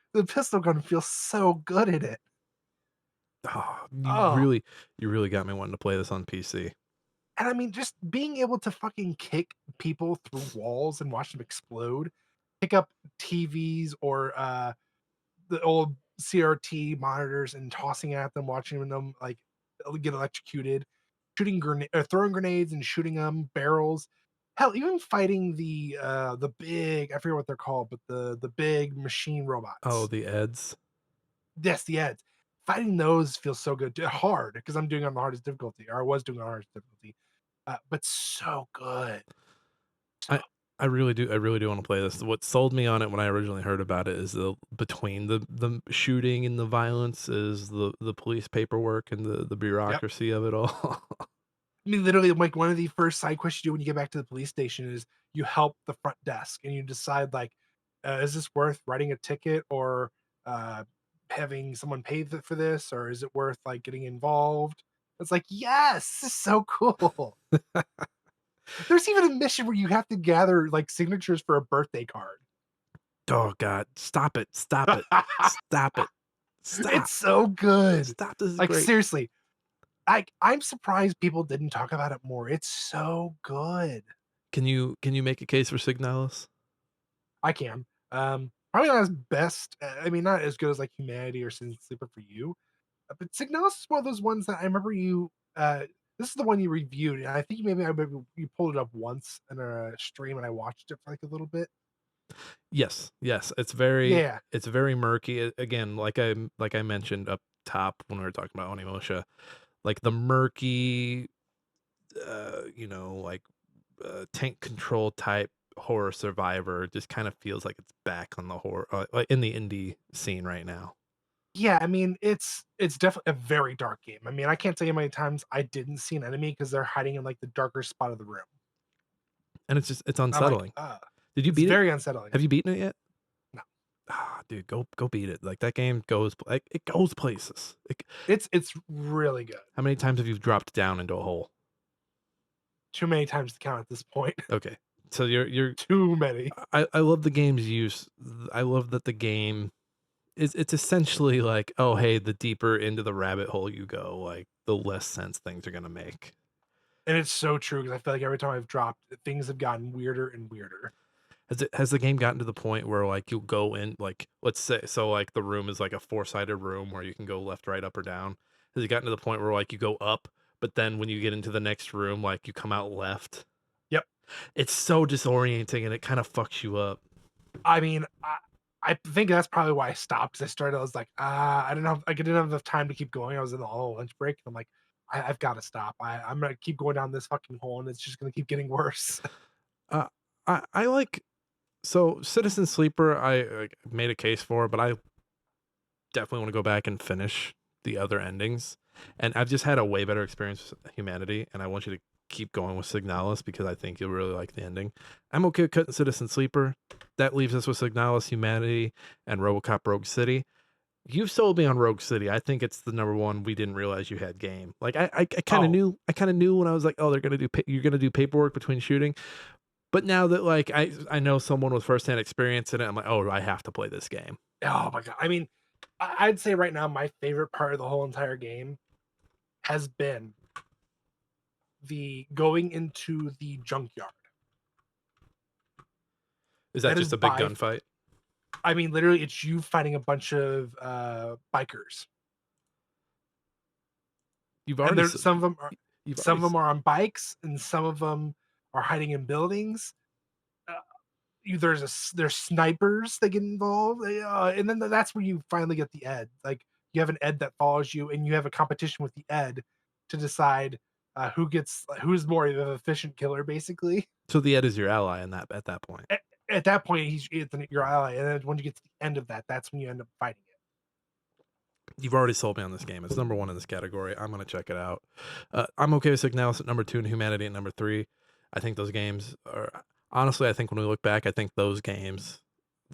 feels so good in it. Oh, Oh, you really got me wanting to play this on PC. and I mean, just being able to fucking kick people through walls and watch them explode, pick up TVs or, the old CRT monitors and tossing at them, watching them, like, get electrocuted, throwing grenades and shooting them, barrels. Hell, even fighting the big, I forget what they're called, but the big machine Oh, robots. the Eds. Yes, the ads. Fighting those feels so good. Hard because I'm doing it on the hardest difficulty, or I was doing on the hardest difficulty, but so good. I I really do wanna play this. What sold me on it when I originally heard about it is the between the shooting and the violence is the police paperwork and the Yep. bureaucracy of it all. I mean, literally, like, one of the first side quests you do when you get back to the police station is you help the front desk and you decide, like, is this worth writing a ticket or, uh, having someone pay for this, or is it worth, like, getting involved? It's like, yes, this is so cool. There's even a mission where you have to gather, like, signatures for a birthday card. Oh god, stop it, stop it, stop it, stop, It's so good. stop, this is Like, great. seriously, I'm surprised people didn't talk about it more. It's so good. Can you make a case for Signalis? I can. Probably not as best. I mean, not as good as like Humanity or Sin Sleeper for you, but Signalis is one of those ones that I remember you. This is the one you reviewed, and I think maybe you pulled it up once in a stream, and I watched it for like a little bit. Yes, yes, Yeah, it's very murky, again, like I mentioned up top when we were talking about Onimusha, like, the murky, like, tank control type horror survivor just kind of feels like it's back on the horror like, in the indie scene right now, yeah. I mean, it's definitely a very dark game. I mean, I can't tell you how many times I didn't see an enemy because they're hiding in like the darker spot of the room. and it's just it's I'm like, unsettling. Did you it's beat it? very unsettling. Have you beaten it yet? No. Ah, dude, go beat it, like, that game goes like, it goes places. It's really good. How many times have you dropped down into a hole? Too many times to count at this point. Okay. So you're Too many. I love the game's use. I love that the game is it's essentially like, oh hey, the deeper into the rabbit hole you go, like the less sense things are gonna make. And it's so true because I feel like every time I've dropped, things have gotten weirder and weirder. Has the game gotten to the point where like you'll go in like let's say so like the room is like a four-sided room where you can go left, right, up, or down. Has it gotten to the point where like you go up, but then when you get into the next room, like you come out left? Yep. It's so disorienting and it kind of fucks you up. I mean, I think that's probably why I stopped. Because I started, I was like, I don't know, I didn't have enough time to keep going. I was in the all lunch break. I'm like, I've got to stop. I'm gonna keep going down this fucking hole, and it's just gonna keep getting worse. Uh, I like so Citizen Sleeper. I like, made a case for, but I definitely want to go back and finish the other endings. And I've just had a way better experience with Humanity, and I want you to keep going with Signalis because I think you'll really like the ending. I'm okay with cutting Citizen Sleeper. That leaves us with Signalis, Humanity, and RoboCop Rogue City. You've sold me on Rogue City. I think it's the number one we didn't realize you had game. Like I kind of Oh, knew. I kind of knew when I was like, oh, they're gonna do. You're gonna do paperwork between shooting. But now that like I know someone with firsthand experience in it, I'm like, oh, I have to play this game. oh my god. I mean, I'd say right now my favorite part of the whole entire game has been the going into the junkyard. Is that That is just a big by gunfight? I mean, literally, it's you fighting a bunch of bikers, You've and already there s- you've some already of them are on bikes, and some of them are hiding in buildings. Uh, there's snipers that get involved, and then that's where you finally get the ed. Like you have an ed that follows you, and you have a competition with the ed to decide who's more of an efficient killer, basically. so the Ed is your ally in that at that point. At, at that point, it's your ally, and then when you get to the end of that, that's when you end up fighting it. You've already sold me on this game. It's number one in this category. I'm gonna check it out. I'm okay with Signalis at number two and Humanity at number three. I think those games are honestly. I think when we look back, I think those games,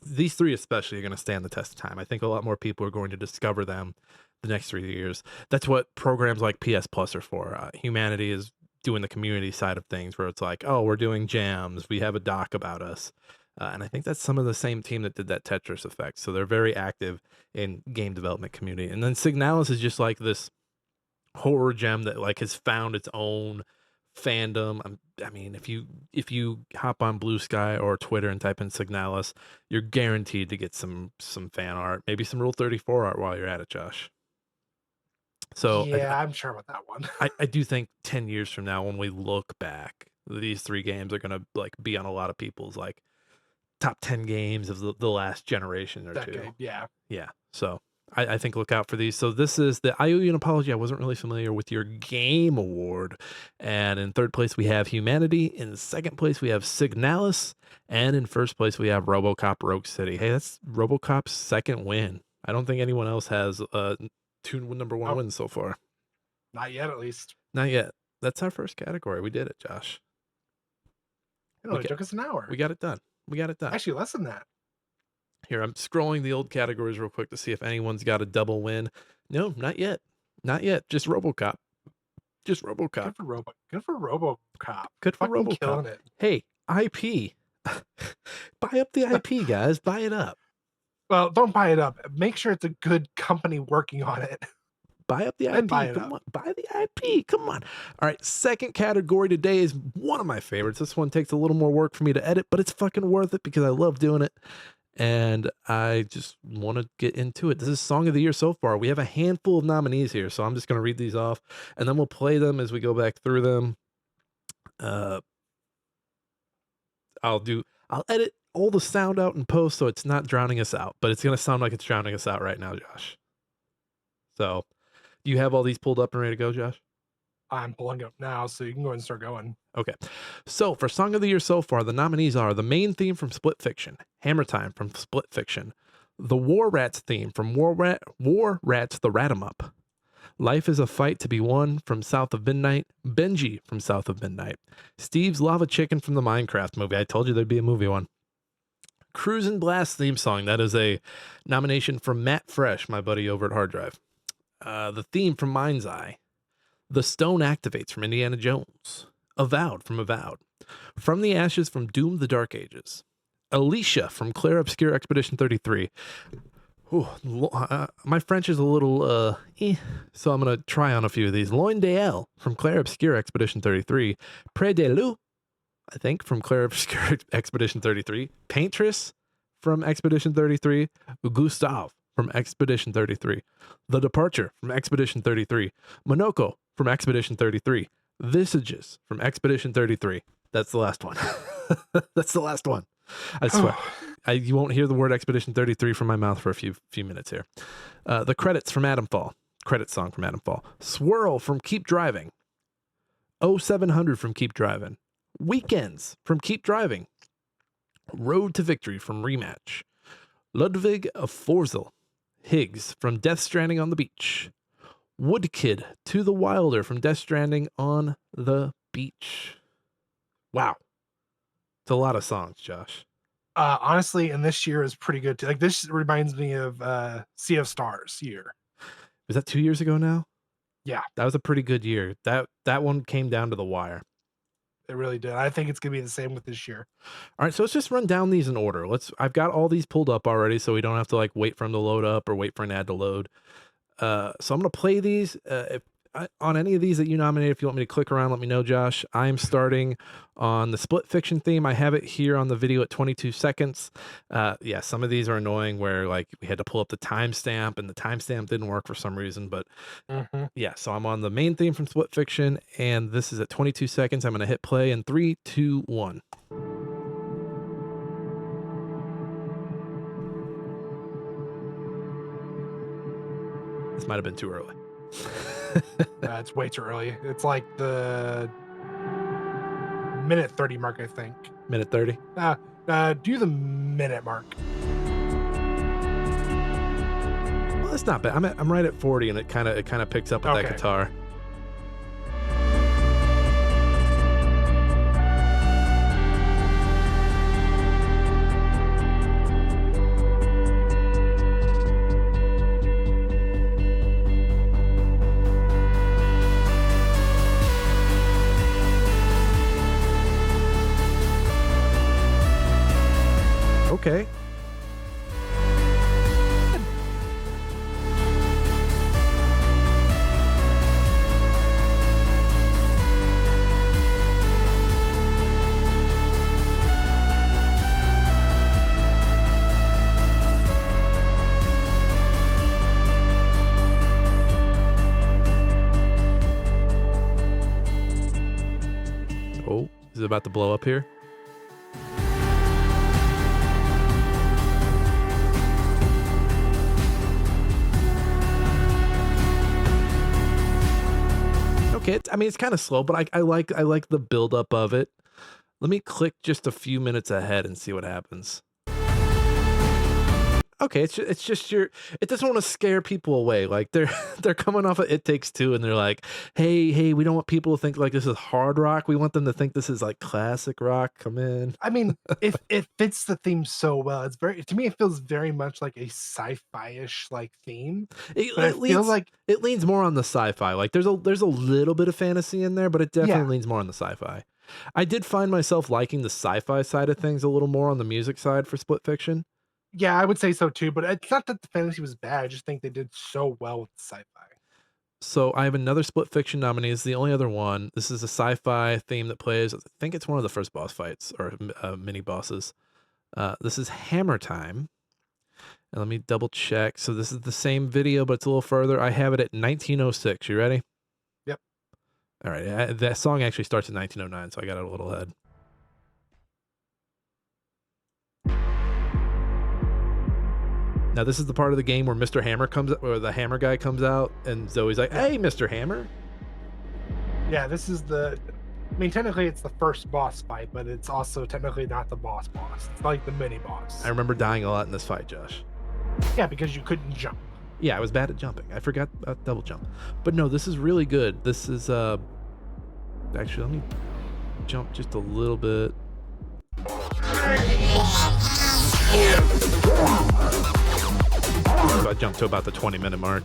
these three especially, are going to stand the test of time. I think a lot more people are going to discover them the next 3 years. That's what programs like PS Plus are for. Humanity is doing the community side of things where it's like, oh, we're doing jams, we have a doc about us. And I think that's some of the same team that did that Tetris Effect. So they're very active in game development community. And then Signalis is just like this horror gem that like has found its own fandom. I mean, if you hop on Blue Sky or Twitter and type in Signalis, you're guaranteed to get some fan art, maybe some Rule 34 art while you're at it, Josh. So Yeah, I'm sure about that one. I do think 10 years from now, when we look back, these three games are gonna like be on a lot of people's like top 10 games of the last generation or two. Decade, yeah. Yeah. So I think look out for these. So this is the I owe you an apology. I wasn't really familiar with your game award. And in third place, we have Humanity. In second place, we have Signalis. And in first place, we have RoboCop Rogue City. Hey, that's RoboCop's second win. I don't think anyone else has two number one wins so far. Not yet, at least. Not yet. That's our first category. We did it, Josh. It only took us an hour. We got it done. Actually, less than that. Here, I'm scrolling the old categories real quick to see if anyone's got a double win. No, not yet. Not yet. Just RoboCop. Just RoboCop. Good for RoboCop. Good for Fucking RoboCop. killing it. Hey, IP. Buy up the IP, guys. Buy it up. Well, don't buy it up. Make sure it's a good company working on it. Buy up the IP. Come on. Buy the IP. Come on. All right. Second category today is one of my favorites. This one takes a little more work for me to edit, but it's fucking worth it because I love doing it. And I just want to get into it. This is Song of the Year so far. We have a handful of nominees here, so I'm just going to read these off, and then we'll play them as we go back through them. I'll edit all the sound out in post so it's not drowning us out, but it's going to sound like it's drowning us out right now, Josh. So, do you have all these pulled up and ready to go, Josh? I'm pulling up now, so you can go ahead and start going. Okay. So for Song of the Year so far, the nominees are the main theme from Split Fiction, Hammer Time from Split Fiction, the War Rats theme from War Rats the Rat 'em Up, Life is a Fight to be Won from South of Midnight, Benji from South of Midnight, Steve's Lava Chicken from the Minecraft movie. I told you there'd be a movie one. Cruise and Blast theme song. That is a nomination from Matt Fresh, my buddy over at Hard Drive. The theme from Mind's Eye. The Stone Activates from Indiana Jones. Avowed from Avowed. From the Ashes from Doom the Dark Ages. Alicia from Claire Obscure Expedition 33. Ooh, my French is a little, so I'm going to try on a few of these. Loin d'El from Claire Obscure Expedition 33. Près de Loup, I think, from Claire Obscure Expedition 33. Paintress from Expedition 33. Gustave from Expedition 33. The Departure from Expedition 33. Monoko from Expedition 33. Visages from Expedition 33. That's the last one. That's the last one. I swear. You won't hear the word Expedition 33 from my mouth for a few minutes here. The credits from Adamfall. Credit song from Adamfall. Swirl from Keep Driving. 0700 from Keep Driving. Weekends from Keep Driving. Road to Victory from Rematch. Ludwig of Forzel. Higgs from Death Stranding on the Beach. Woodkid to the Wilder from Death Stranding on the Beach. Wow. It's a lot of songs, Josh. Honestly, and this year is pretty good too. Like, this reminds me of Sea of Stars year. Was that 2 years ago now? Yeah. That was a pretty good year. That one came down to the wire. It really did. I think it's gonna be the same with this year. All right, so let's just run down these in order. I've got all these pulled up already, so we don't have to like wait for them to load up or wait for an ad to load. So I'm gonna play these. On any of these that you nominate, if you want me to click around, let me know, Josh. I'm starting on the Split Fiction theme. I have it here on the video at 22 seconds. Yeah, some of these are annoying where like we had to pull up the timestamp and the timestamp didn't work for some reason. But yeah, so I'm on the main theme from Split Fiction, and this is at 22 seconds. I'm going to hit play in 3, 2, 1. This might have been too early. It's way too early. It's like the minute 30 mark, I think. Minute 30? Do the minute mark. Well, that's not bad. I'm right at 40, and it kind of picks up with that guitar. Okay. Oh, is it about to blow up here? Okay, I mean it's kind of slow, but I like the buildup of it. Let me click just a few minutes ahead and see what happens. Okay, it's just your it doesn't want to scare people away. Like they're they're coming off of It Takes Two and they're like, hey, we don't want people to think like this is hard rock. We want them to think this is like classic rock. Come in. I mean, if it fits the theme so well, it's very to me, it feels very much like a sci-fi-ish like theme. It, But I it feel leans like it leans more on the sci-fi. Like there's a little bit of fantasy in there, but it yeah, definitely leans more on the sci-fi. I did find myself liking the sci-fi side of things a little more on the music side for Split Fiction. yeah, I would say so too. But it's not that the fantasy was bad. I just think they did so well with the sci-fi. So I have another Split Fiction nominee. It's the only other one. This is a sci-fi theme that plays. I think it's one of the first boss fights or mini bosses. This is Hammer Time. And let me double check. So this is the same video, but it's a little further. I have it at 1906. You ready? Yep. All right. That song actually starts in 1909, so I got it a little ahead. Now this is the part of the game where Mr. Hammer comes, or the Hammer guy comes out, and Zoe's like, "Hey, Mr. Hammer." Yeah, this is the. I mean, technically, it's the first boss fight, but it's also technically not the boss. It's like the mini boss. I remember dying a lot in this fight, Josh. Yeah, because you couldn't jump. Yeah, I was bad at jumping. I forgot about double jump. But no, this is really good. This is actually let me jump just a little bit. So I jumped to about the 20-minute mark.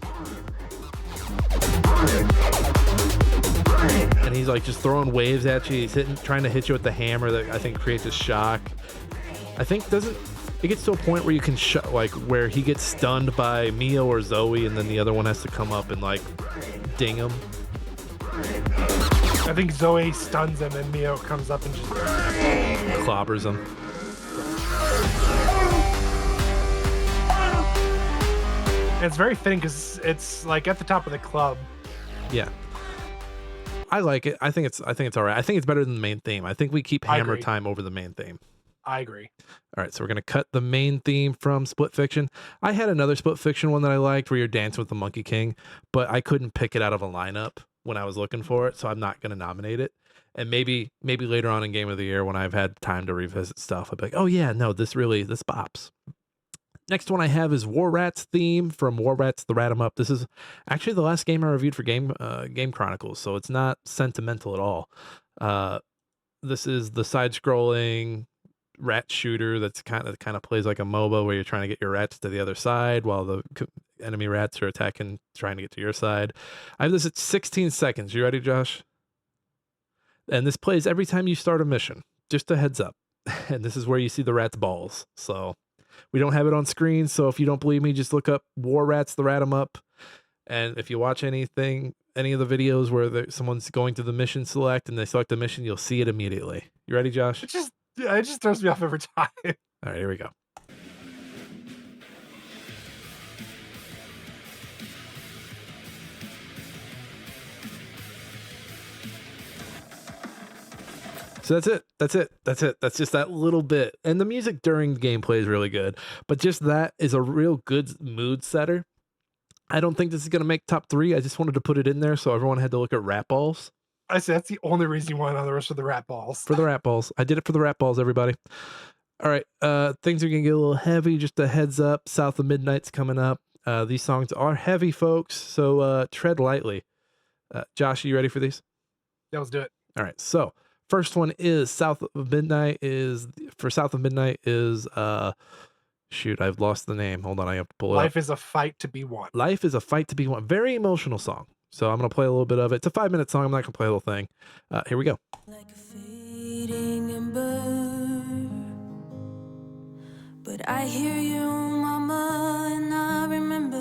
And he's like just throwing waves at you. He's trying to hit you with the hammer that I think creates a shock. I think doesn't it gets to a point where you can like where he gets stunned by Mio or Zoe, and then the other one has to come up and like ding him. I think Zoe stuns him, and Mio comes up and just Clobbers him. And it's very fitting because it's like at the top of the club. Yeah. I like it. I think it's all right. I think it's better than the main theme. I think we keep Hammer Time over the main theme. I agree. All right, so we're gonna cut the main theme from Split Fiction. I had another Split Fiction one that I liked where you're dancing with the Monkey King, but I couldn't pick it out of a lineup when I was looking for it, so I'm not gonna nominate it. And maybe later on in Game of the Year when I've had time to revisit stuff, I'll be like, oh yeah, no, this bops. Next one I have is War Rats theme from War Rats the Rat 'em Up. This is actually the last game I reviewed for Game Chronicles, so it's not sentimental at all. This is the side-scrolling rat shooter that's kind of plays like a MOBA where you're trying to get your rats to the other side while the enemy rats are attacking, trying to get to your side. I have this at 16 seconds. You ready, Josh? And this plays every time you start a mission. Just a heads up. And this is where you see the rat's balls. So we don't have it on screen, so if you don't believe me, just look up War Rats the Rat 'em Up. And if you watch any of the videos where someone's going to the mission select and they select the mission, you'll see it immediately. You ready, Josh? It just throws me off every time. All right, here we go. So that's it. That's just that little bit. And the music during the gameplay is really good, but just that is a real good mood setter. I don't think this is going to make top 3. I just wanted to put it in there so everyone had to look at rat balls. I said that's the only reason you want on the rest of the rat balls. For the rat balls. I did it for the rat balls, everybody. All right, things are going to get a little heavy. Just a heads up, South of Midnight's coming up. These songs are heavy, folks, so tread lightly. Josh, are you ready for these? Yeah, let's do it. All right, so first one is South of Midnight is shoot, I've lost the name. Hold on, I have to pull it up. Life is a fight to be won. Life is a fight to be won. Very emotional song. So I'm going to play a little bit of it. It's a 5-minute song. I'm not going to play the whole thing. Here we go. Like a fading ember, but I hear you, mama, and I remember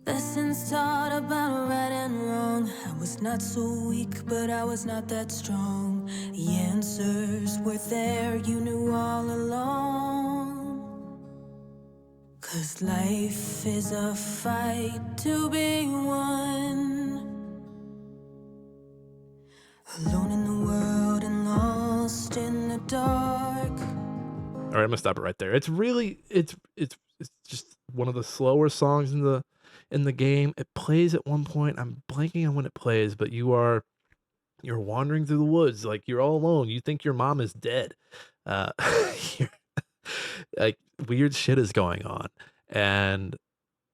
lessons taught about right and wrong. I was not so weak, but I was not that strong. The answers were there, you knew all along. 'Cause life is a fight to be won. Alone in the world and lost in the dark. All right, I'm gonna stop it right there. It's really it's just one of the slower songs in the game. It plays at one point. I'm blanking on when it plays, but you're wandering through the woods, like you're all alone. You think your mom is dead. Uh, you're- like weird shit is going on, and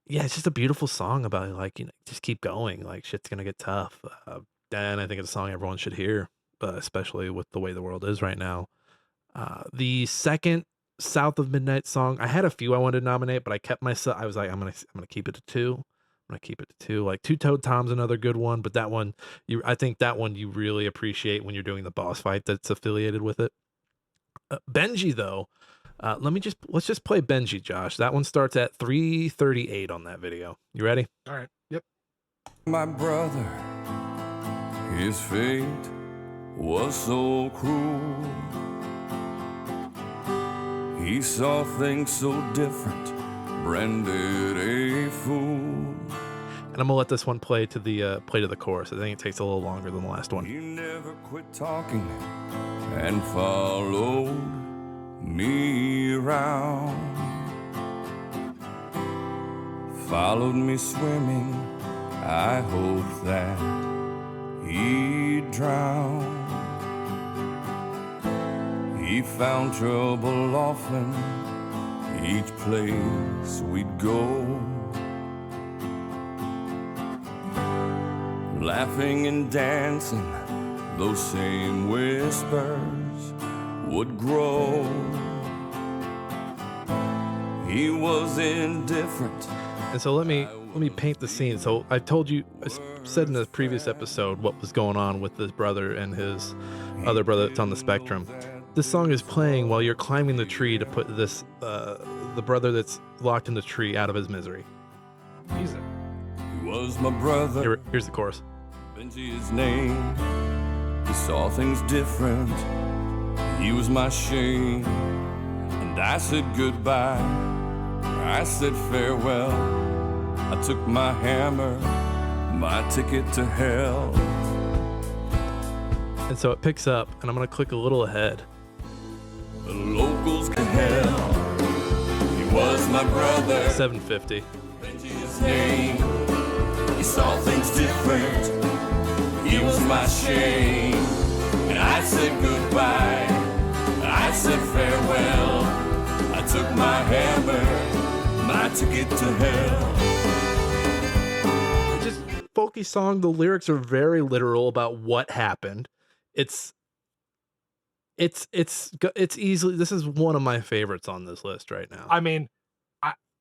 yeah, it's just a beautiful song about like just keep going. Like shit's gonna get tough. And I think it's a song everyone should hear, especially with the way the world is right now. The second South of Midnight song, I had a few I wanted to nominate, but I kept myself. I was like, I'm gonna keep it to two. I'm gonna keep it to two. Like Two Toed Tom's another good one, but that one, I think that one you really appreciate when you're doing the boss fight that's affiliated with it. Benji though, let's just play Benji, Josh. That one starts at 3:38 on that video. You ready? All right. Yep. My brother, his fate was so cruel. He saw things so different, branded a fool. And I'm gonna let this one play to the chorus. I think it takes a little longer than the last one. He never quit talking and followed me around. Followed me swimming, I hoped that he'd drown. He found trouble often, each place we'd go. Laughing and dancing, those same whispers would grow. He was indifferent. And so let me paint the scene. So I told you, I said in the previous episode what was going on with this brother and his other brother that's on the spectrum. This song is playing while you're climbing the tree to put this the brother that's locked in the tree out of his misery. Music. He was my brother. Here's the chorus. Benji his name. He saw things different. He was my shame. And I said goodbye. I said farewell. I took my hammer, my ticket to hell. And so it picks up, and I'm gonna click a little ahead. The locals could hell. He was my brother. 750. Benji his name. He saw things different. He was my shame. And I said goodbye. I said farewell. I took my hammer, my ticket to hell. Just folky song. The lyrics are very literal about what happened. It's easily, this is one of my favorites on this list right now. I mean,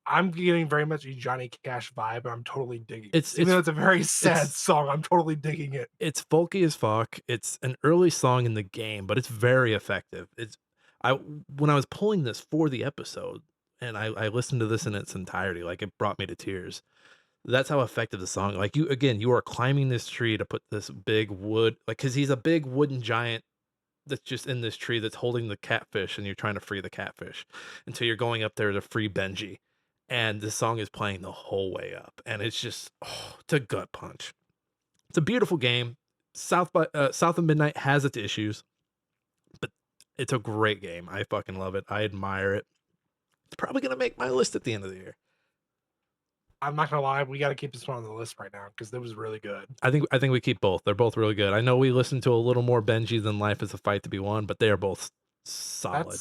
I'm getting very much a Johnny Cash vibe, but I'm totally digging it. Even though it's a very sad song, I'm totally digging it. It's folky as fuck. It's an early song in the game, but it's very effective. When I was pulling this for the episode and I listened to this in its entirety, like it brought me to tears. That's how effective the song. Like you are climbing this tree to put this big wood, like, cause he's a big wooden giant that's just in this tree that's holding the catfish, and you're trying to free the catfish until you're going up there to free Benji. And the song is playing the whole way up, and it's just, it's a gut punch. It's a beautiful game. South of Midnight has its issues, but it's a great game. I fucking love it. I admire it. It's probably gonna make my list at the end of the year. I'm not gonna lie, we got to keep this one on the list right now because it was really good. I think we keep both. They're both really good. I know we listened to a little more Benji than Life is a Fight to Be Won, but they are both solid.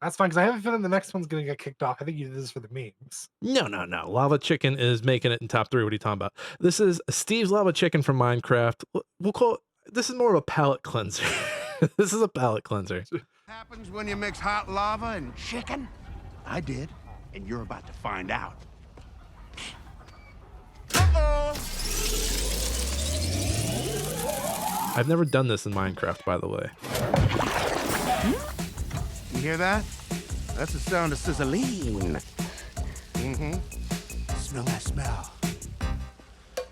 That's fine, because I have a feeling the next one's gonna get kicked off. I think you did this for the memes. No. Lava Chicken is making it in top 3. What are you talking about? This is Steve's Lava Chicken from Minecraft. We'll call it, this is more of a palate cleanser. This is a palate cleanser. Happens when you mix hot lava and chicken? I did, and you're about to find out. Uh-oh! I've never done this in Minecraft, by the way. You hear that? That's the sound of sizzling. Mm-hmm. Smell that smell.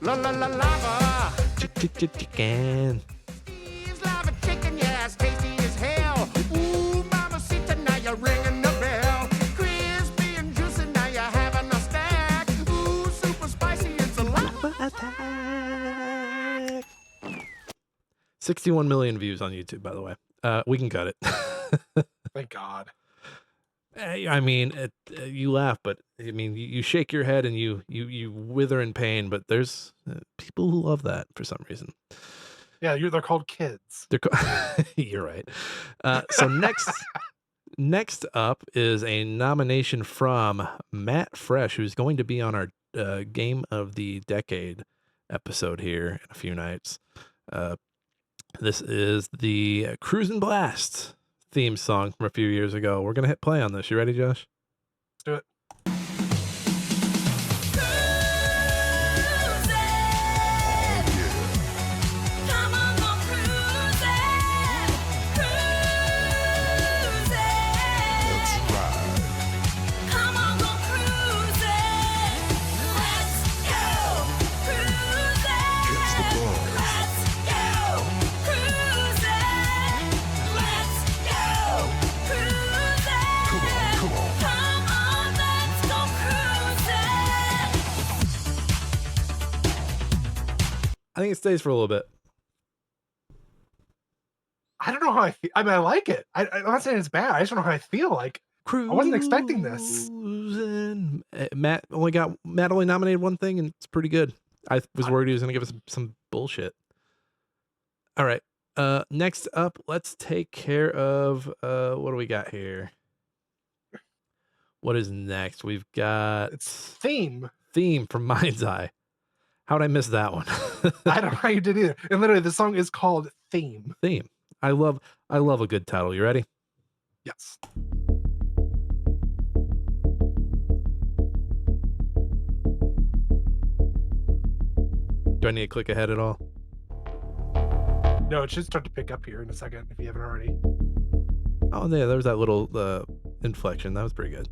La la la lava. Chicken. Steve's lava chicken, yeah, it's tasty as hell. Ooh, mamacita, now you're ringing the bell. Crispy and juicy, now you're having a stack. Ooh, super spicy, it's a lava Attack. 61 million views on YouTube, by the way. We can cut it. Thank God. I mean, you laugh, but I mean, you shake your head and you wither in pain. But there's people who love that for some reason. Yeah, they're called kids. You're right. So next up is a nomination from Matt Fresh, who's going to be on our Game of the Decade episode here in a few nights. This is the Cruisin' Blast theme song from a few years ago. We're going to hit play on this. You ready, Josh? Let's do it. I think it stays for a little bit. I don't know how I feel. I mean, I like it. I'm not saying it's bad. I just don't know how I feel. Like, I wasn't expecting this. Matt only nominated one thing, and it's pretty good. I was worried he was going to give us some bullshit. All right. Next up, let's take care of what do we got here? What is next? We've got It's Theme from Mind's Eye. How'd I miss that one? I don't know how you did either. And literally, the song is called Theme. I love a good title. You ready? Yes. Do I need to click ahead at all? No, it should start to pick up here in a second if you haven't already. Oh, yeah, there was that little inflection. That was pretty good.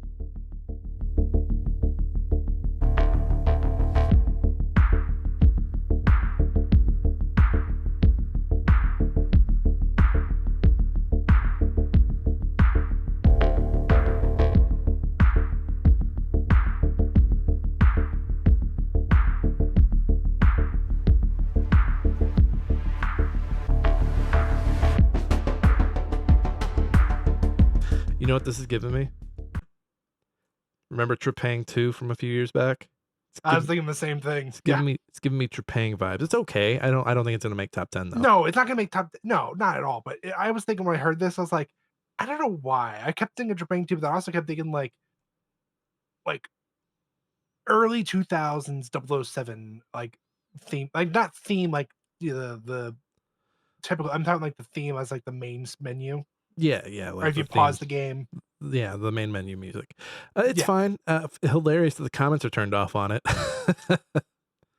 You know what this is giving me? Remember Trepang 2 from a few years back? I was thinking the same thing. It's giving me Trepang vibes. It's okay. I don't think it's gonna make top 10 though. No, it's not gonna make top. No, not at all. But I was thinking when I heard this, I was like, I don't know why. I kept thinking Trepang 2, but I also kept thinking like early 2000s 007 like theme, like not theme like the typical. I'm talking like the theme as like the main menu. Yeah. Or Like if you pause the game. Yeah, the main menu music. It's Yeah. fine. Hilarious that the comments are turned off on it.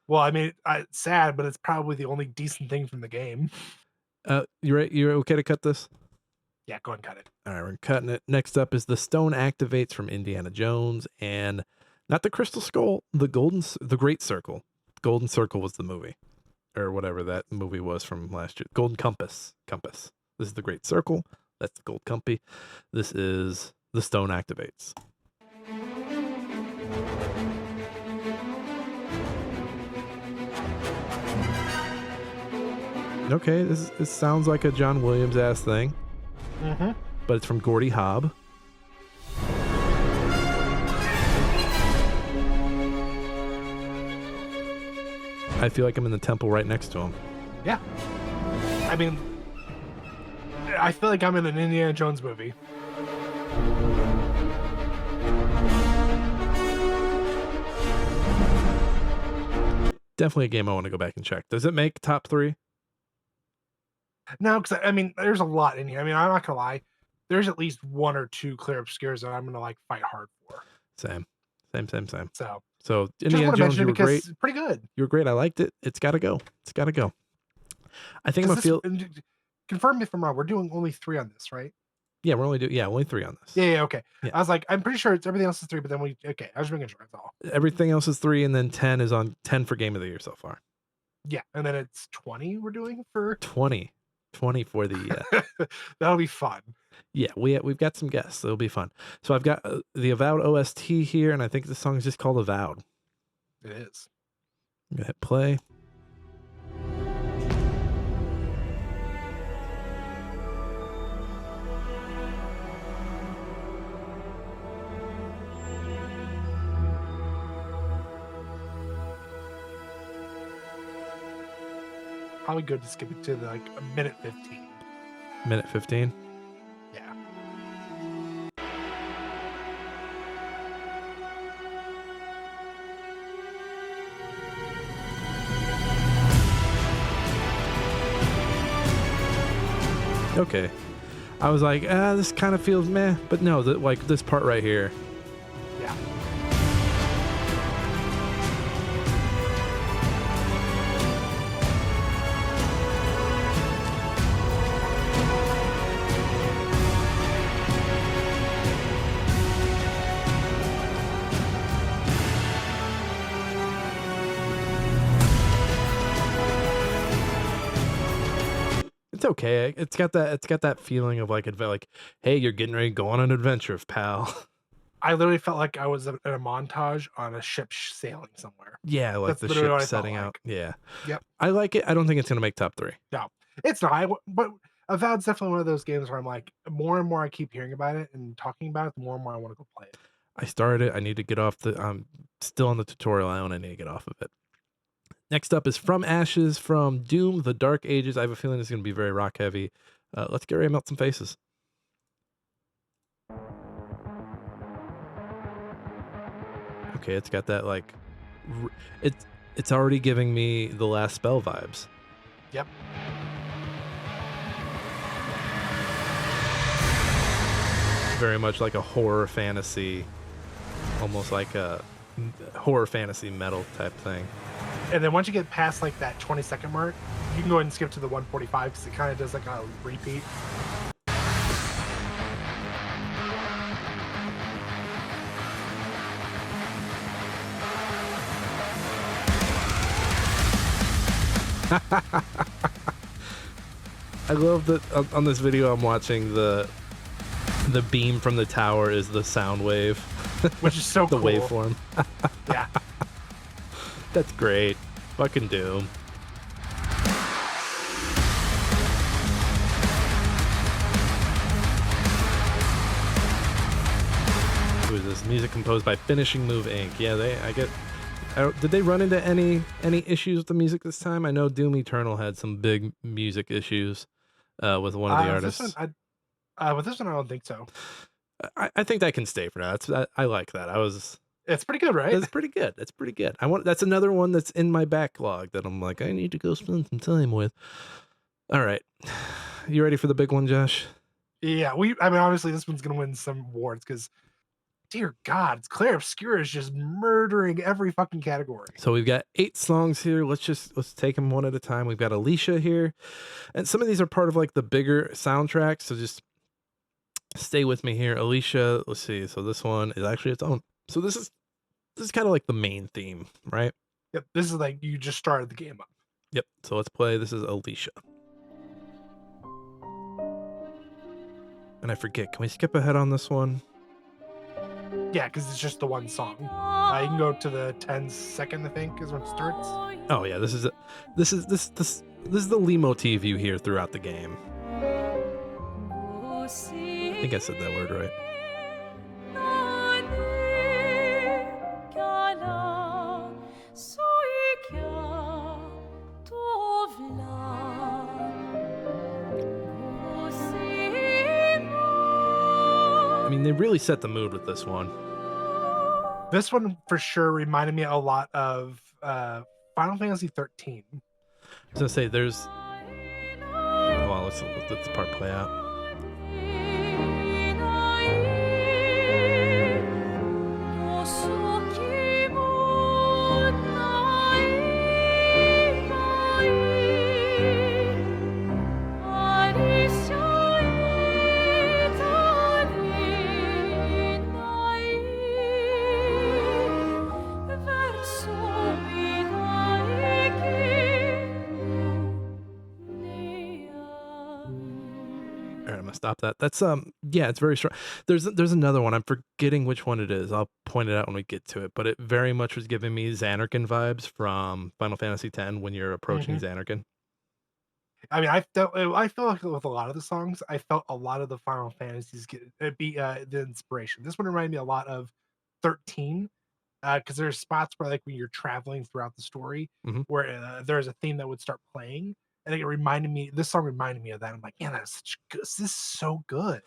Well, I mean, it's sad, but it's probably the only decent thing from the game. You're okay to cut this? Yeah, go ahead and cut it. All right, we're cutting it. Next up is the Stone Activates from Indiana Jones, and not the Crystal Skull, the Great Circle. Golden Circle was the movie, or whatever that movie was from last year. Golden Compass. This is the Great Circle. That's the Gold Compy. This is the Stone Activates. Okay, this sounds like a John Williams ass thing. Mm-hmm. But it's from Gordy Hobb. I feel like I'm in the temple right next to him. Yeah. I mean, I feel like I'm in an Indiana Jones movie. Definitely a game I want to go back and check. Does it make top 3? No, because I mean, there's a lot in here. I mean, I'm not gonna lie. There's at least 1 or 2 clear obscures that I'm gonna like fight hard for. Same. So Indiana Jones, you were great. It's pretty good. You were great. I liked it. It's got to go. I think I'm gonna feel. Confirm me if I'm wrong. We're doing only 3 on this, right? Yeah, we're only only 3 on this. Yeah, okay. Yeah. I was like, I'm pretty sure it's everything else is 3, but then okay, I was just making sure that's all. Everything else is 3, and then 10 is on 10 for game of the year so far. Yeah, and then it's 20 we're doing for 20 for the that'll be fun. yeah, we've got some guests. It'll be fun. So I've got the Avowed OST here, and I think the song is just called Avowed. It is. I'm gonna hit play. Probably good to skip it to like a minute 15. Minute 15. Yeah. Okay. I was like, this kind of feels meh, but no, like this part right here. Yeah. It's okay. It's got that feeling of like hey, you're getting ready to go on an adventure, pal. I literally felt like I was in a montage on a ship sailing somewhere. Yeah, like That's the literally ship what I felt setting out. like. Yeah. Yep. I like it. I don't think it's gonna make top 3. No, it's not. But Avowed's definitely one of those games where I'm like, more and more I keep hearing about it and talking about it, the more and more I want to go play it. I started it. I need to get off I'm still on the tutorial island. I need to get off of it. Next up is From Ashes from Doom, The Dark Ages. I have a feeling it's going to be very rock heavy. Let's get ready to melt some faces. Okay, it's got that like, it's already giving me the Last Spell vibes. Yep. Very much like a horror fantasy, almost like a horror fantasy metal type thing. And then once you get past like that 20-second mark, you can go ahead and skip to the 145 because it kind of does like a repeat. I love that on this video I'm watching the beam from the tower is the sound wave, Which is so the cool. waveform. Yeah. That's great. Fucking Doom. Who is this? Music composed by Finishing Move Inc. Yeah, did they run into any issues with the music this time? I know Doom Eternal had some big music issues with one of the artists. With this one, I don't think so. I think that can stay for now. I like that. It's pretty good, right? It's pretty good. It's pretty good. That's another one that's in my backlog that I'm like, I need to go spend some time with. All right. You ready for the big one, Josh? Yeah, I mean, obviously this one's gonna win some awards because, dear God, Claire Obscura is just murdering every fucking category. So we've got 8 songs here. Let's take them one at a time. We've got Alicia here, and some of these are part of like the bigger soundtracks. So just stay with me here. Alicia. Let's see. So this one is actually its own. So this is kind of like the main theme, right? Yep, this is like you just started the game up. Yep. So let's play. This is Alicia. And I forget. Can we skip ahead on this one? Yeah, because it's just the one song. You can go to the 10-second, I think, is when it starts. Oh yeah, this is the leitmotif you hear throughout the game. I think I said that word right. I mean, they really set the mood with this one. This one for sure reminded me a lot of Final Fantasy 13. I was gonna say there's. Well, let's let this part play out. right, I'm gonna stop that. That's yeah, it's very strong. There's another one. I'm forgetting which one it is. I'll point it out when we get to it. But it very much was giving me Xanarkin vibes from Final Fantasy X when you're approaching Mhm. Xanarkin. I mean, I feel like with a lot of the songs, I felt a lot of the Final Fantasies get the inspiration. This one reminded me a lot of 13, because there's spots where like when you're traveling throughout the story, Mhm. where there's a theme that would start playing, and it reminded me. This song reminded me of that. I'm like, man, that's such good. This is so good.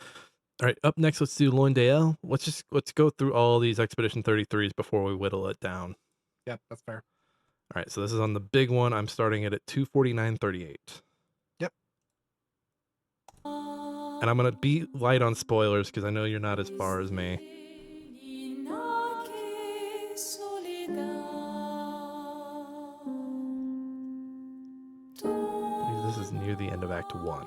All right, up next, let's do Loindale. Let's go through all these Expedition 33s before we whittle it down. Yep, that's fair. All right, so this is on the big one. I'm starting it at 249.38. Yep. And I'm gonna be light on spoilers because I know you're not as far as me. I believe this is near the end of Act 1.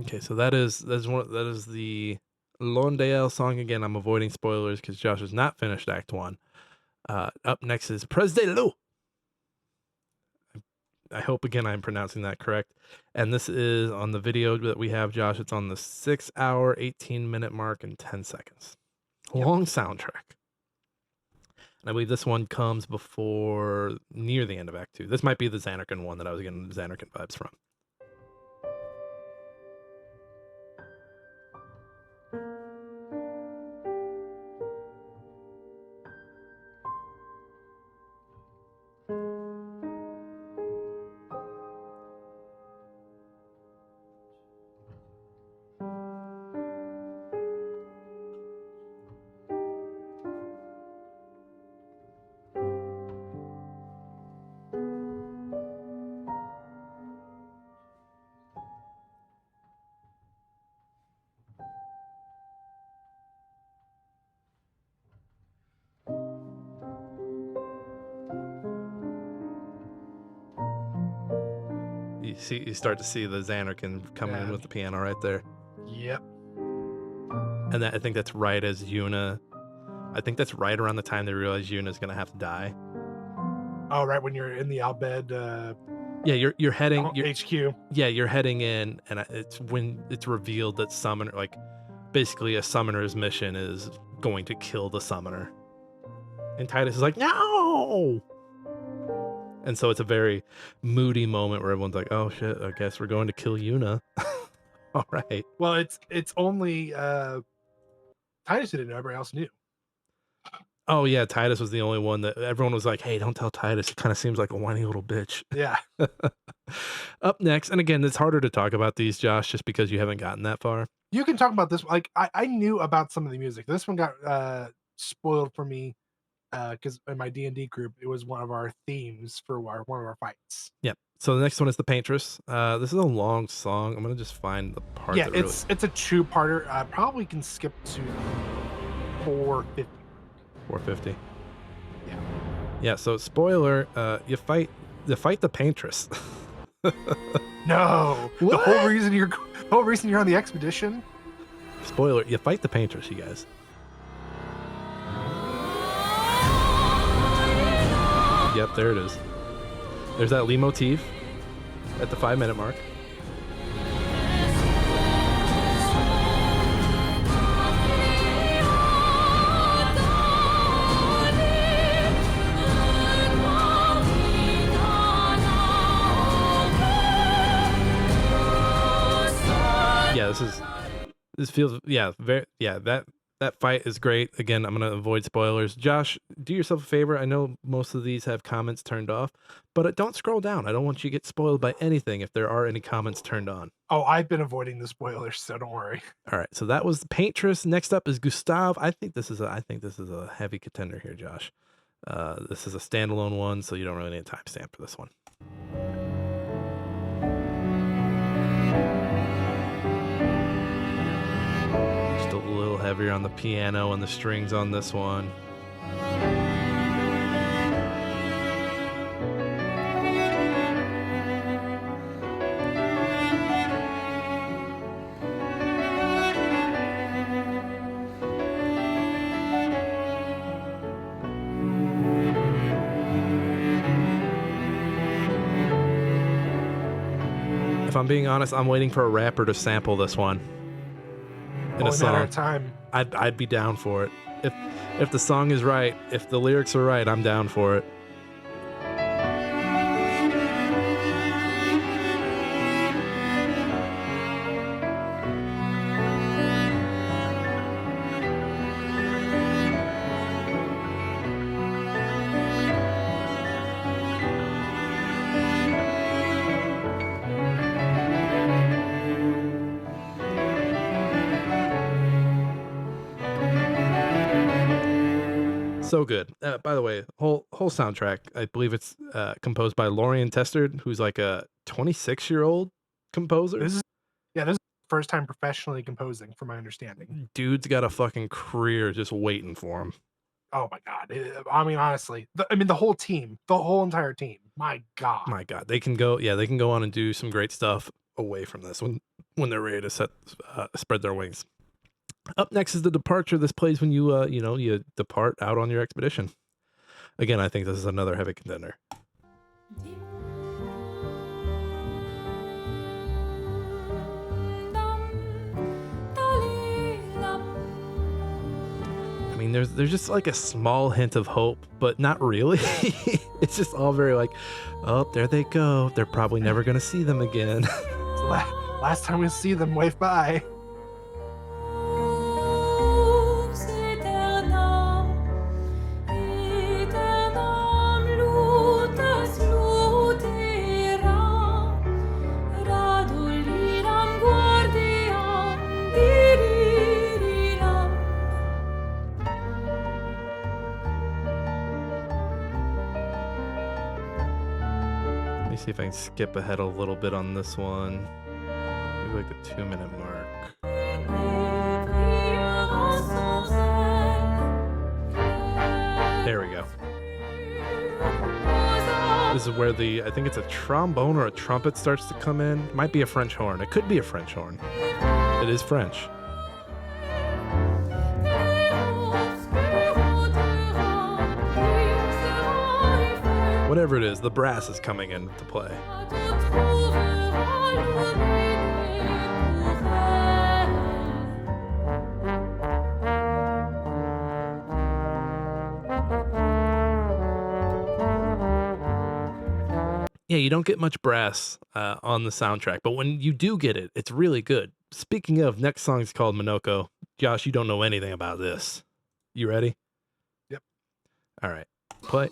Okay, so that is the Londale song again. I'm avoiding spoilers because Josh has not finished Act 1. Up next is Pres de Lo. I hope again I'm pronouncing that correct. And this is on the video that we have, Josh. It's on the 6 hour, 18-minute mark and 10 seconds. Long soundtrack. And I believe this one comes before near the end of Act 2. This might be the Xanarkin one that I was getting Xanarkin vibes from. You start to see the Xanarkin coming in with the piano right there. Yep. And I think that's right as Yuna. I think that's right around the time they realize Yuna's gonna have to die. Oh, right when you're in the Albed Yeah, you're heading HQ. Yeah, you're heading in, and it's when it's revealed that summoner, like basically a summoner's mission is going to kill the summoner, and Titus is like, no. And so it's a very moody moment where everyone's like, oh shit, I guess we're going to kill Yuna. All right. Well, it's only Titus didn't know. Everybody else knew. Oh yeah, Titus was the only one that everyone was like, hey, don't tell Titus. He kind of seems like a whiny little bitch. Yeah. Up next, and again, it's harder to talk about these, Josh, just because you haven't gotten that far. You can talk about this. Like I knew about some of the music. This one got spoiled for me because in my D&D group, it was one of our themes for one of our fights. Yep. So the next one is the Paintress. This is a long song. I'm gonna just find the part. Yeah, that it's a two-parter. Probably can skip to 450. 450. Yeah. Yeah. So spoiler, you fight the Paintress. No. What? The whole reason you're on the expedition. Spoiler, you fight the Paintress, you guys. Yep, there it is. There's that Lee motif at the 5-minute mark. Yeah, this feels that fight is great. Again, I'm going to avoid spoilers. Josh, do yourself a favor. I know most of these have comments turned off, but don't scroll down. I don't want you to get spoiled by anything if there are any comments turned on. Oh, I've been avoiding the spoilers, so don't worry. All right, so that was the Paintress. Next up is Gustav. I think this is a heavy contender here, Josh. This is a standalone one, so you don't really need a timestamp for this one. little heavier on the piano and the strings on this one. If I'm being honest, I'm waiting for a rapper to sample this one in a Only matter song. of time. I'd be down for it. If the song is right, if the lyrics are right, I'm down for it. So good. By the way, whole soundtrack. I believe it's composed by Lorian Testard, who's like a 26-year-old composer. This is the first time professionally composing, from my understanding. Dude's got a fucking career just waiting for him. Oh my god! I mean, honestly, the whole team, the whole entire team. My god. My God, they can go. Yeah, they can go on and do some great stuff away from this when they're ready to spread their wings. Up next is The Departure. This plays when you depart out on your expedition. Again, I think this is another heavy contender. I mean, there's just like a small hint of hope, but not really. It's just all very like, oh, there they go. They're probably never going to see them again. Last time we see them, wave bye. Let me see if I can skip ahead a little bit on this one. Maybe like the 2-minute mark. There we go. This is where I think it's a trombone or a trumpet starts to come in. It might be a French horn. It could be a French horn. It is French. Whatever it is, the brass is coming into play. Yeah, you don't get much brass on the soundtrack, but when you do get it, it's really good. Speaking of, next song is called Minoko. Josh, you don't know anything about this. You ready? Yep. All right, play.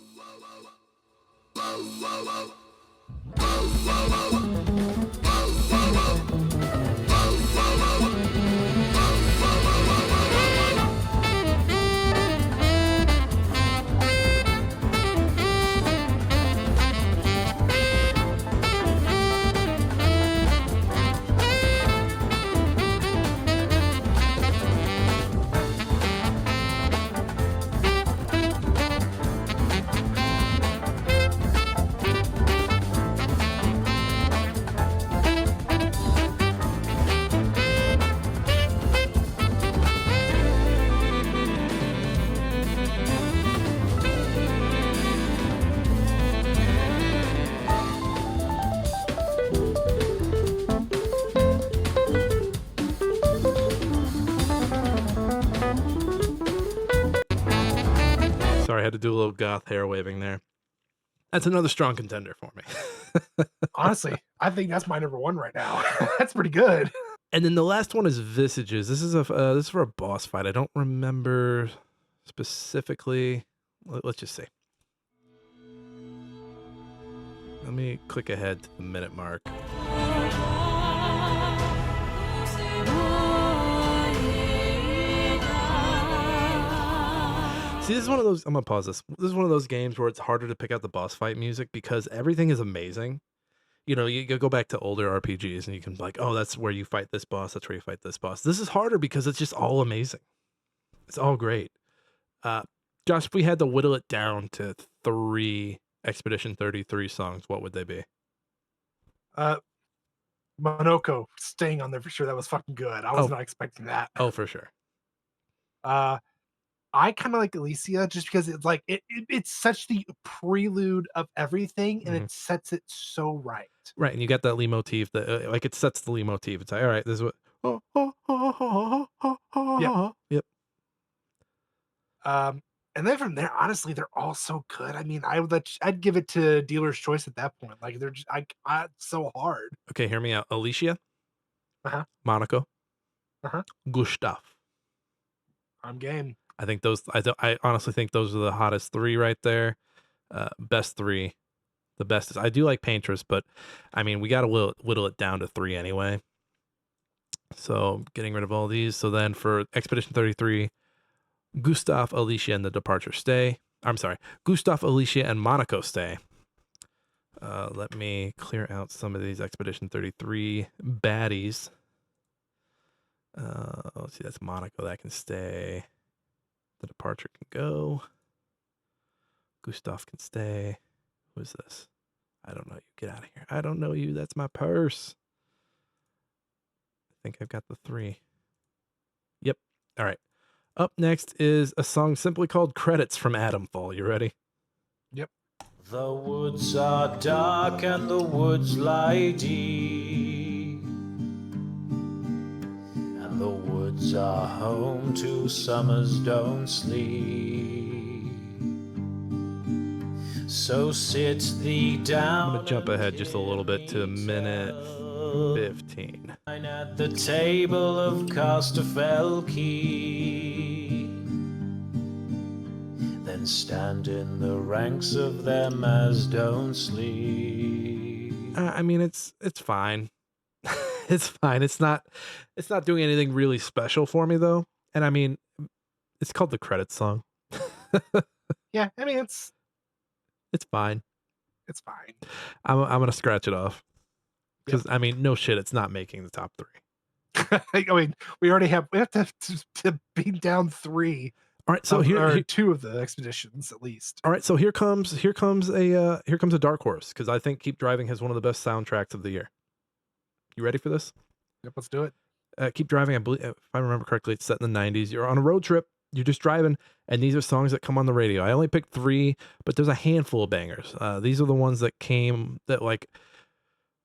Sorry, I had to do a little goth hair waving there. That's another strong contender for me. Honestly, I think that's my number one right now. That's pretty good. And then the last one is Visages. This is for a boss fight. I don't remember specifically. Let's just see. Let me click ahead to the minute mark. See, this is one of those. I'm gonna pause this. This is one of those games where it's harder to pick out the boss fight music because everything is amazing. you go back to older RPGs and you can be like, oh, that's where you fight this boss. That's where you fight this boss. This is harder because it's just all amazing. It's all great. Josh, if we had to whittle it down to 3 Expedition 33 songs, what would they be? Monoko staying on there for sure. That was fucking good. I was not expecting that. Oh, for sure. I kind of like Alicia just because it's like it's such the prelude of everything, and it sets it so right. Right, and you got that Lee motif that like it sets the Lee motif. It's like, all right, this is what. Yep. And then from there, honestly, they're all so good. I mean, I'd give it to Dealer's Choice at that point. Like they're just it's so hard. Okay, hear me out. Alicia, Monaco, Gustav. I'm game. I think those. I honestly think those are the hottest 3 right there. Best 3. The best is I do like Paintress, but I mean we got to whittle it down to 3 anyway. So getting rid of all these. So then for Expedition 33, Gustav, Alicia, and the Departure stay. I'm sorry, Gustav, Alicia, and Monaco stay. Let me clear out some of these Expedition 33 baddies. Let's see, that's Monaco. That can stay. The Departure can go. Gustav can stay. Who is this? I don't know you. Get out of here. I don't know you. That's my purse. I think I've got the 3. Yep. All right. Up next is a song simply called Credits from Adamfall. You ready? Yep. The woods are dark and the woods lie deep, and the woods are home to summers don't sleep. So sit thee down. I'm going to jump ahead just a little bit to minute 15. At the table of Casterfell Key, then stand in the ranks of them as don't sleep. I mean, it's fine. It's fine. It's not doing anything really special for me though. And I mean, it's called the Credits song. Yeah, I mean it's fine. It's fine. I'm gonna scratch it off because I mean, no shit, it's not making the top 3. I mean, we have to beat down 3. All right, so here 2 of the expeditions at least. All right, so here comes a dark horse because I think Keep Driving has one of the best soundtracks of the year. You ready for this? Yep, let's do it. Keep Driving, I believe, if I remember correctly, it's set in the 90s. You're on a road trip, you're just driving, and these are songs that come on the radio. I only picked 3, but there's a handful of bangers. These are the ones that came that like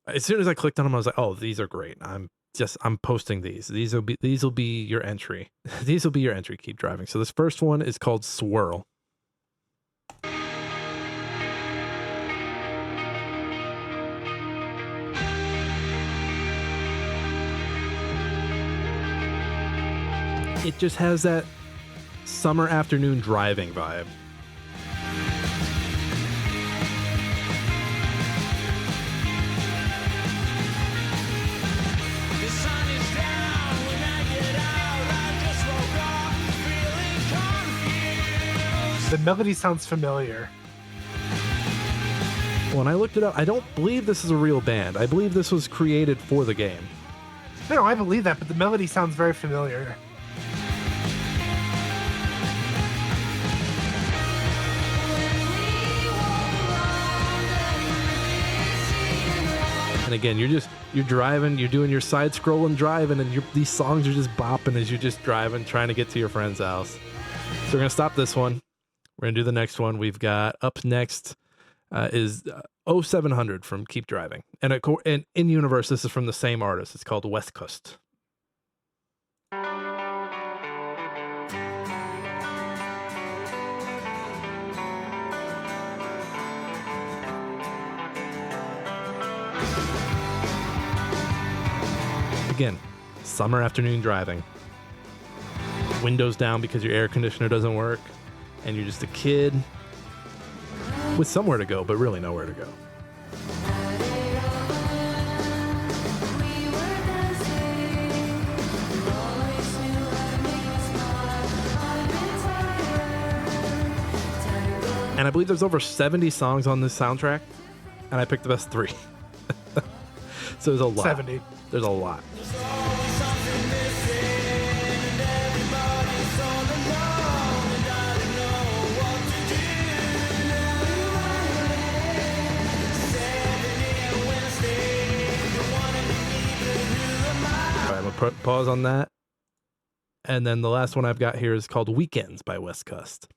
as soon as I clicked on them, I was like, oh, these are great. I'm posting these. These will be your entry. These will be your entry. Keep Driving. So this first one is called Swirl. It just has that summer afternoon driving vibe. The melody sounds familiar. When I looked it up, I don't believe this is a real band. I believe this was created for the game. No, I believe that, but the melody sounds very familiar. And again, you're driving, you're doing your side scrolling driving, and these songs are just bopping as you're just driving, trying to get to your friend's house. So we're gonna stop this one. We're gonna do the next one. We've got up next is 0700 from Keep Driving, and in universe, this is from the same artist. It's called West Coast. Again, summer afternoon driving. Windows down because your air conditioner doesn't work, and you're just a kid with somewhere to go, but really nowhere to go. And I believe there's over 70 songs on this soundtrack, and I picked the best 3. So there's a lot. 70. There's a lot. All right, I'm gonna pause on that. And then the last one I've got here is called Weekends by West Coast.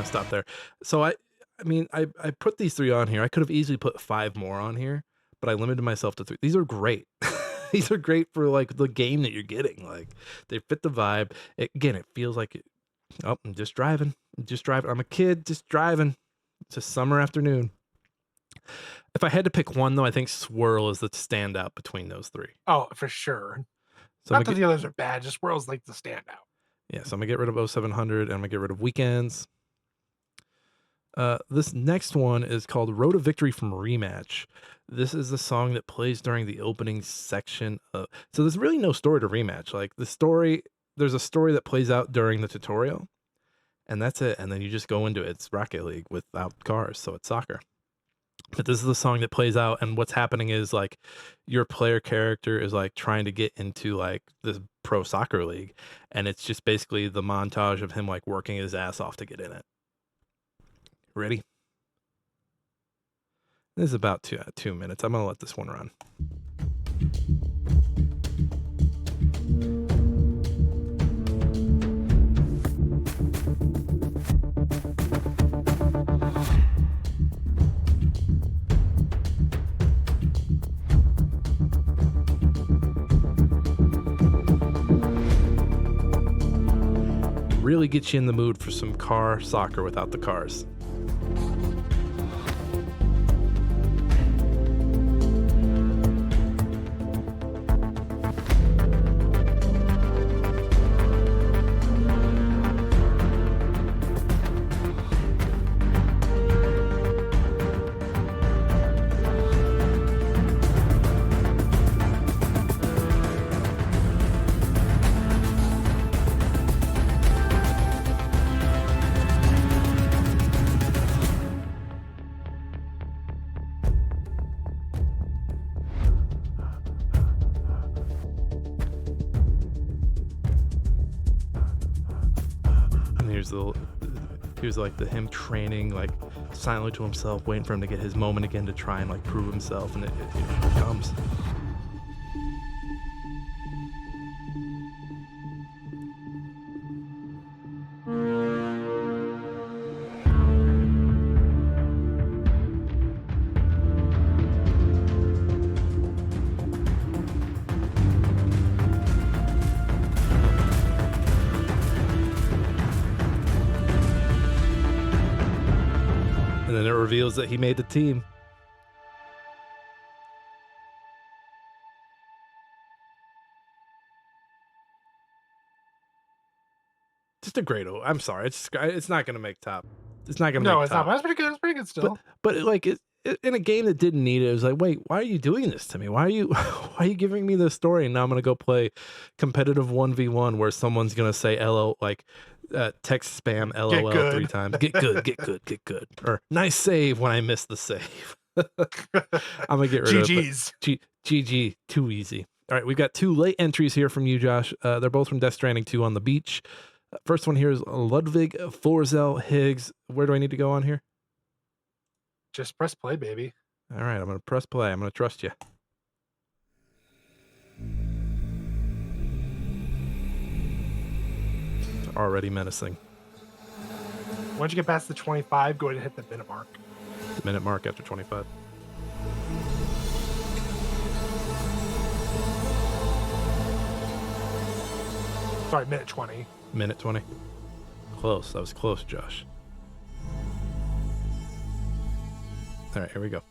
Stop there. So I mean, I put these 3 on here. I could have easily put 5 more on here, but I limited myself to 3. These are great. These are great for like the game that you're getting. Like they fit the vibe. Again, it feels like I'm just driving. I'm a kid just driving. It's a summer afternoon. If I had to pick one though, I think Swirl is the standout between those 3. Oh, for sure. So Not that the others are bad, just Swirl's like the standout. yeah, so I'm gonna get rid of 0700 and I'm gonna get rid of Weekends. This next one is called Road to Victory from Rematch. This is the song that plays during the opening section of, so there's really no story to Rematch. Like there's a story that plays out during the tutorial and that's it. And then you just go into it. It's Rocket League without cars. So it's soccer, but this is the song that plays out. And what's happening is like your player character is like trying to get into like this pro soccer league. And it's just basically the montage of him like working his ass off to get in it. Ready? This is about 2 minutes. I'm going to let this one run. Really gets you in the mood for some car soccer without the cars. Here's like him training like silently to himself, waiting for him to get his moment again to try and like prove himself, and it comes. And then it reveals that he made the team. Just a great. I'm sorry. It's not going to make top. It's not going to make top. No, it's not. But that's pretty good. It's pretty good still. But like in a game that didn't need it, it was like, wait, why are you doing this to me? Why are you giving me this story? And now I'm going to go play competitive 1v1 where someone's going to say LO, like text spam LOL 3 times. Get good, get good, get good. Or nice save when I miss the save. I'm going to get rid GG's. of it. GG, too easy. All right, we've got 2 late entries here from you, Josh. They're both from Death Stranding 2 on the beach. First one here is Ludwig Forzel Higgs. Where do I need to go on here? Just press play, baby. All right, I'm going to press play. I'm going to trust you. already menacing. Once you get past the 25, go ahead and hit the minute mark. Minute mark after 25. Sorry, minute 20. Minute 20. Close. That was close, Josh. All right, here we go.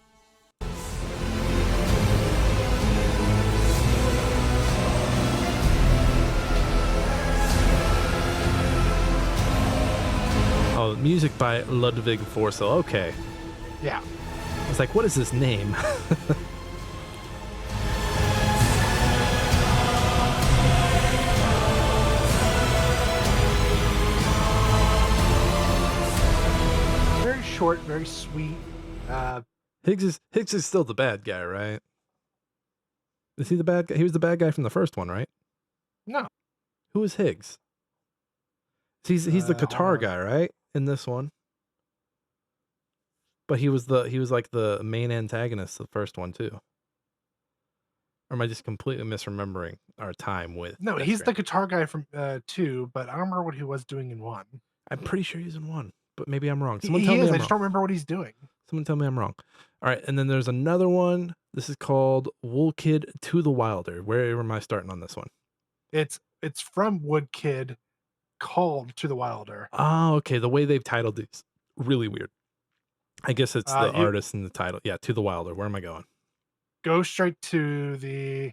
Oh, music by Ludwig Forssell. Okay. Yeah. I was like, what is this name? Very short, very sweet. Higgs is still the bad guy, right? Is he the bad guy? He was the bad guy from the first one, right? No. Who is Higgs? He's the guitar hold on. guy, right? In this one. But he was like the main antagonist of the first one too. Or am I just completely misremembering our time with No, Death he's the Stranding? guitar guy from 2, but I don't remember what he was doing in 1. I'm pretty sure he's in 1, but maybe I'm wrong. He Someone tell me is. I'm I just wrong. don't remember what he's doing. Someone tell me I'm wrong. All right, and then there's another one. This is called Wool Kid to the Wilder. Where am I starting on this one? It's from Wood Kid, called To the Wilder. Oh, okay. The way they've titled these, really weird. I guess it's the You- artist in the title. Yeah, To the Wilder. Where am I going? Go straight to the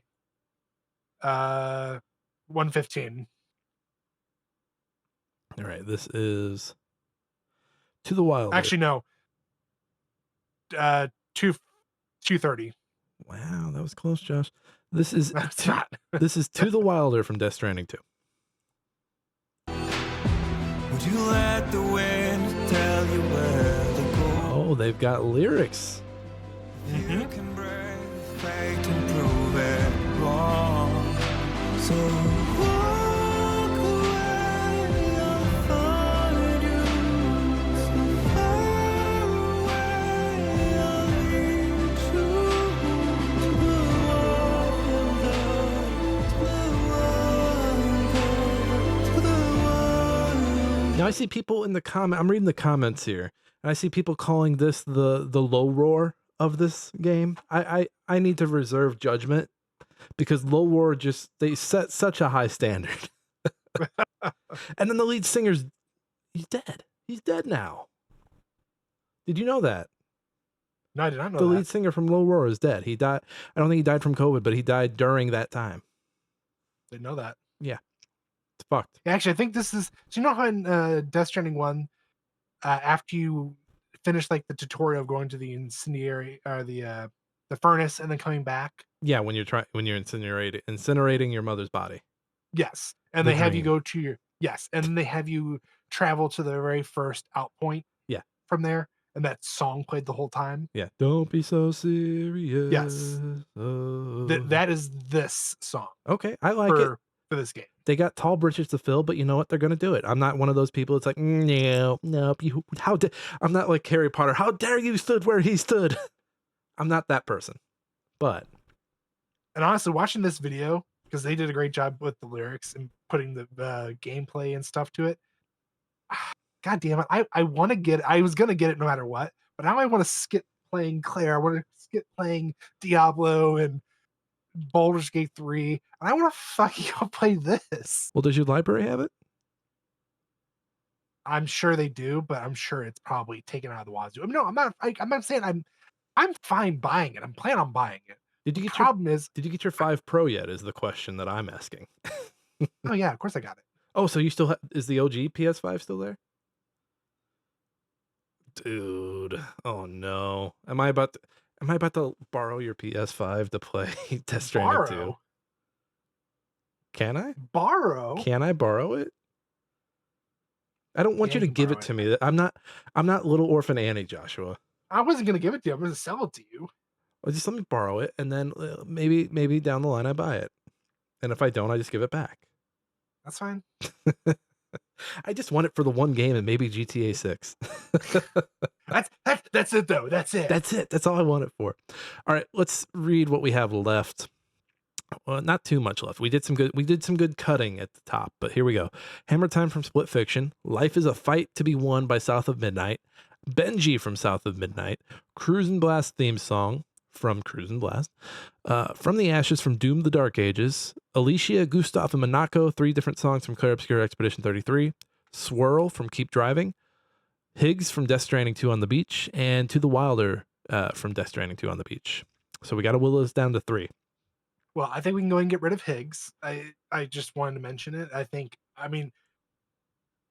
115. All right, this is To the Wilder. Actually, no. 230. Wow, that was close, Josh. This is That's not. this is To the Wilder from Death Stranding 2. Would you let the wind tell you where to go? Oh, they've got lyrics. You can break fate and prove it wrong. So walk away, I'll find you. So far away, I'll lead you to the wonder. Now I see people in the comment. I'm reading the comments here, and I see people calling this the low roar of this game. I need to reserve judgment because low roar they set such a high standard. And then the lead singer's he's dead. He's dead now. Did you know that? No, I did not know The that. lead singer from Low Roar is dead. He died. I don't think he died from COVID, but he died during that time. Didn't know that. It's fucked. Actually, I think this is. Do you know how in Death Stranding 1, after you finish like the tutorial of going to the incendiary or the furnace and then coming back? Yeah, when you're incinerating your mother's body. Yes, and The they have you dream. go to your and then they have you travel to the very first out point. Yeah. From there, and that song played the whole time. Yeah. Don't be so serious. Oh. That is this song Okay, I like it. for this game. They got tall britches to fill, but you know what? They're gonna do it. I'm not one of those people. It's like no, nope. I'm not like Harry Potter. How dare you stood where he stood? I'm not that person. But And honestly, watching this video, because they did a great job with the lyrics and putting the gameplay and stuff to it. God damn it. I want to get it. I was going to get it no matter what, but now I want to skip playing Claire. I want to skip playing Diablo and Baldur's Gate 3. And I want to fucking go play this. well, does your library have it? I'm sure they do, but I'm sure it's probably taken out of the wazoo. I mean, no, I'm not saying I'm fine buying it. I'm planning on buying it. Did you The get your problem is, Did you get your 5 Pro yet? Is the question that I'm asking. oh yeah, of course I got it. Oh, so you still is the OG PS5 still there? Dude, oh no. Am I about to borrow your PS5 to play Death Stranding 2? Borrow. Can I? Borrow. Can I borrow it? I don't want Yeah, you to you can give borrow it to me. I'm not little orphan Annie, Joshua. I wasn't gonna give it to you. I'm gonna sell it to you. Well, just let me borrow it, and then maybe down the line I buy it. And if I don't, I just give it back. That's fine. I just want it for the one game and maybe GTA 6. That's it though. That's it. That's it. That's all I want it for. All right, let's read what we have left. Well, not too much left. We did some good cutting at the top, but here we go. Hammer Time from Split Fiction, Life is a Fight to be Won by South of Midnight, Benji from South of Midnight, Cruisin' Blast theme song from Cruisin' Blast, From the Ashes from Doom the Dark Ages, Alicia, Gustav, and Monaco, 3 different songs from Clair Obscur Expedition 33, Swirl from Keep Driving, Higgs from Death Stranding 2 on the Beach, and To the Wilder from Death Stranding 2 on the Beach. So we got to whittle this down to 3. Well, I think we can go ahead and get rid of Higgs. I just wanted to mention it. I mean,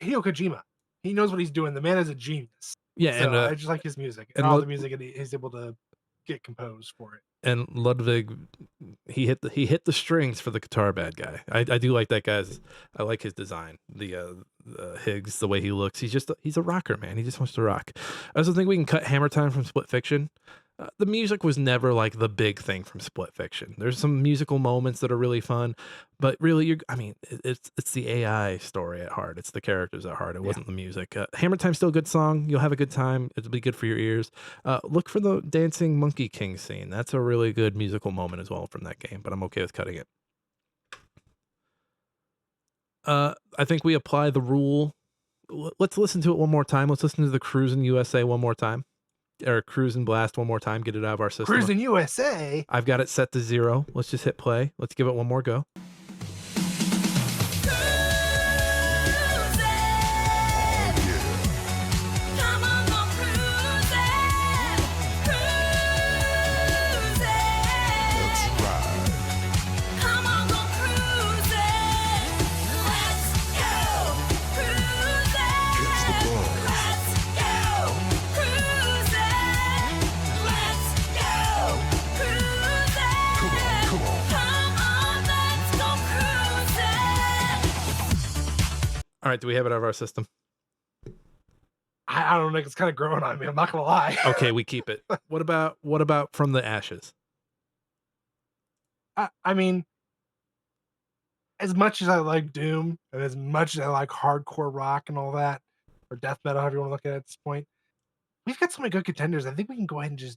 Hideo Kojima, he knows what he's doing. The man is a genius. Yeah, So and I just like his music and all the music that he's able to get composed for it. And Ludwig, he hit the strings for the guitar bad guy. I do like that guy's. I like his design. The Higgs, the way he looks. He's a rocker, man. He just wants to rock. I also think we can cut Hammer Time from Split Fiction. The music was never like the big thing from Split Fiction. There's some musical moments that are really fun, but really, it's the AI story at heart. It's the characters at heart. It wasn't the music. Hammer Time's still a good song. You'll have a good time. It'll be good for your ears. Look for the dancing Monkey King scene. That's a really good musical moment as well from that game, but I'm okay with cutting it. I think we apply the rule. Let's listen to it one more time. Let's listen to the Cruisin' USA one more time. Or Cruisin' Blast one more time. Get it out of our system. Cruisin' USA. I've got it set to 0. Let's just hit play. Let's give it one more go. All right, do we have it out of our system? I don't know. It's kind of growing on me. I'm not gonna lie. Okay, we keep it. What about From the Ashes? I mean, as much as I like Doom and as much as I like hardcore rock and all that, or death metal, however you want to look at it at this point, we've got so many good contenders. I think we can go ahead and just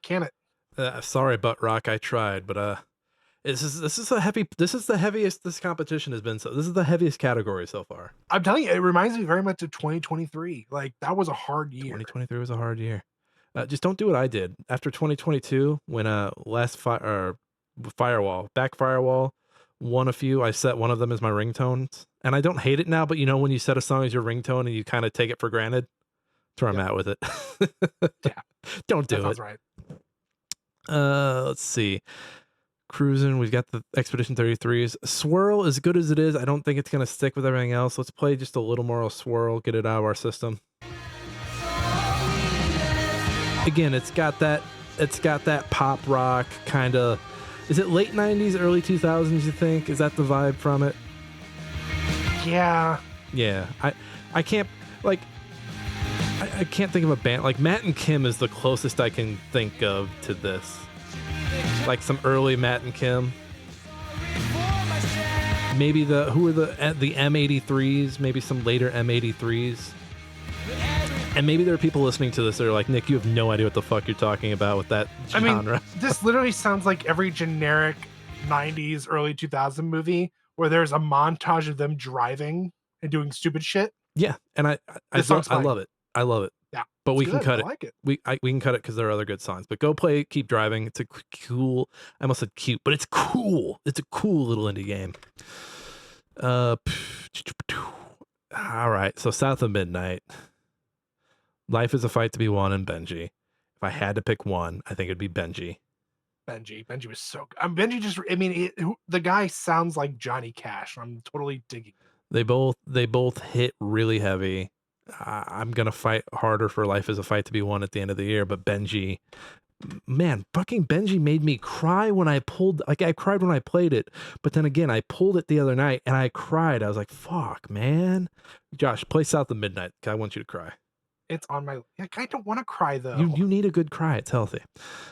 can it. Sorry, Butt Rock, I tried, but this is the heaviest this competition has been. So this is the heaviest category so far. I'm telling you, it reminds me very much of 2023. Like that was a hard year. 2023 was a hard year. Just don't do what I did after 2022 when Back Firewall won a few. I set one of them as my ringtones, and I don't hate it now. But you know when you set a song as your ringtone and you kind of take it for granted. That's where I'm at with it. Yeah, don't do that it. Right. Let's see. Cruising, we've got the Expedition 33s. Swirl, as good as it is, I don't think it's going to stick with everything else. Let's play just a little more of Swirl, get it out of our system. Again, it's got that pop rock kind of. Is it late 90s, early 2000s, you think? Is that the vibe from it? Yeah. Yeah. I can't I can't think of a band like Matt and Kim is the closest I can think of to this. Like some early Matt and Kim. Maybe the M83s, maybe some later M83s. And maybe there are people listening to this that are like, Nick, you have no idea what the fuck you're talking about with that genre. I mean, this literally sounds like every generic 90s, early 2000 movie where there's a montage of them driving and doing stupid shit. Yeah, and I love it. I love it. Yeah, but we can cut I it. like it. We can cut it because there are other good songs. But go play Keep Driving. It's a cool. I almost said cute, but it's cool. It's a cool little indie game. All right. So South of Midnight, Life is a Fight to be Won, and Benji. If I had to pick one, I think it'd be Benji. Benji was so good. Benji just. I mean, the guy sounds like Johnny Cash. I'm totally digging it. They both hit really heavy. I'm gonna fight harder for Life is a Fight to be Won at the end of the year, but Benji, man, fucking Benji made me cry when I pulled. Like I cried when I played it, but then again, I pulled it the other night and I cried. I was like, "Fuck, man!" Josh, play South of Midnight. I want you to cry. It's on my. I don't want to cry though. You need a good cry. It's healthy.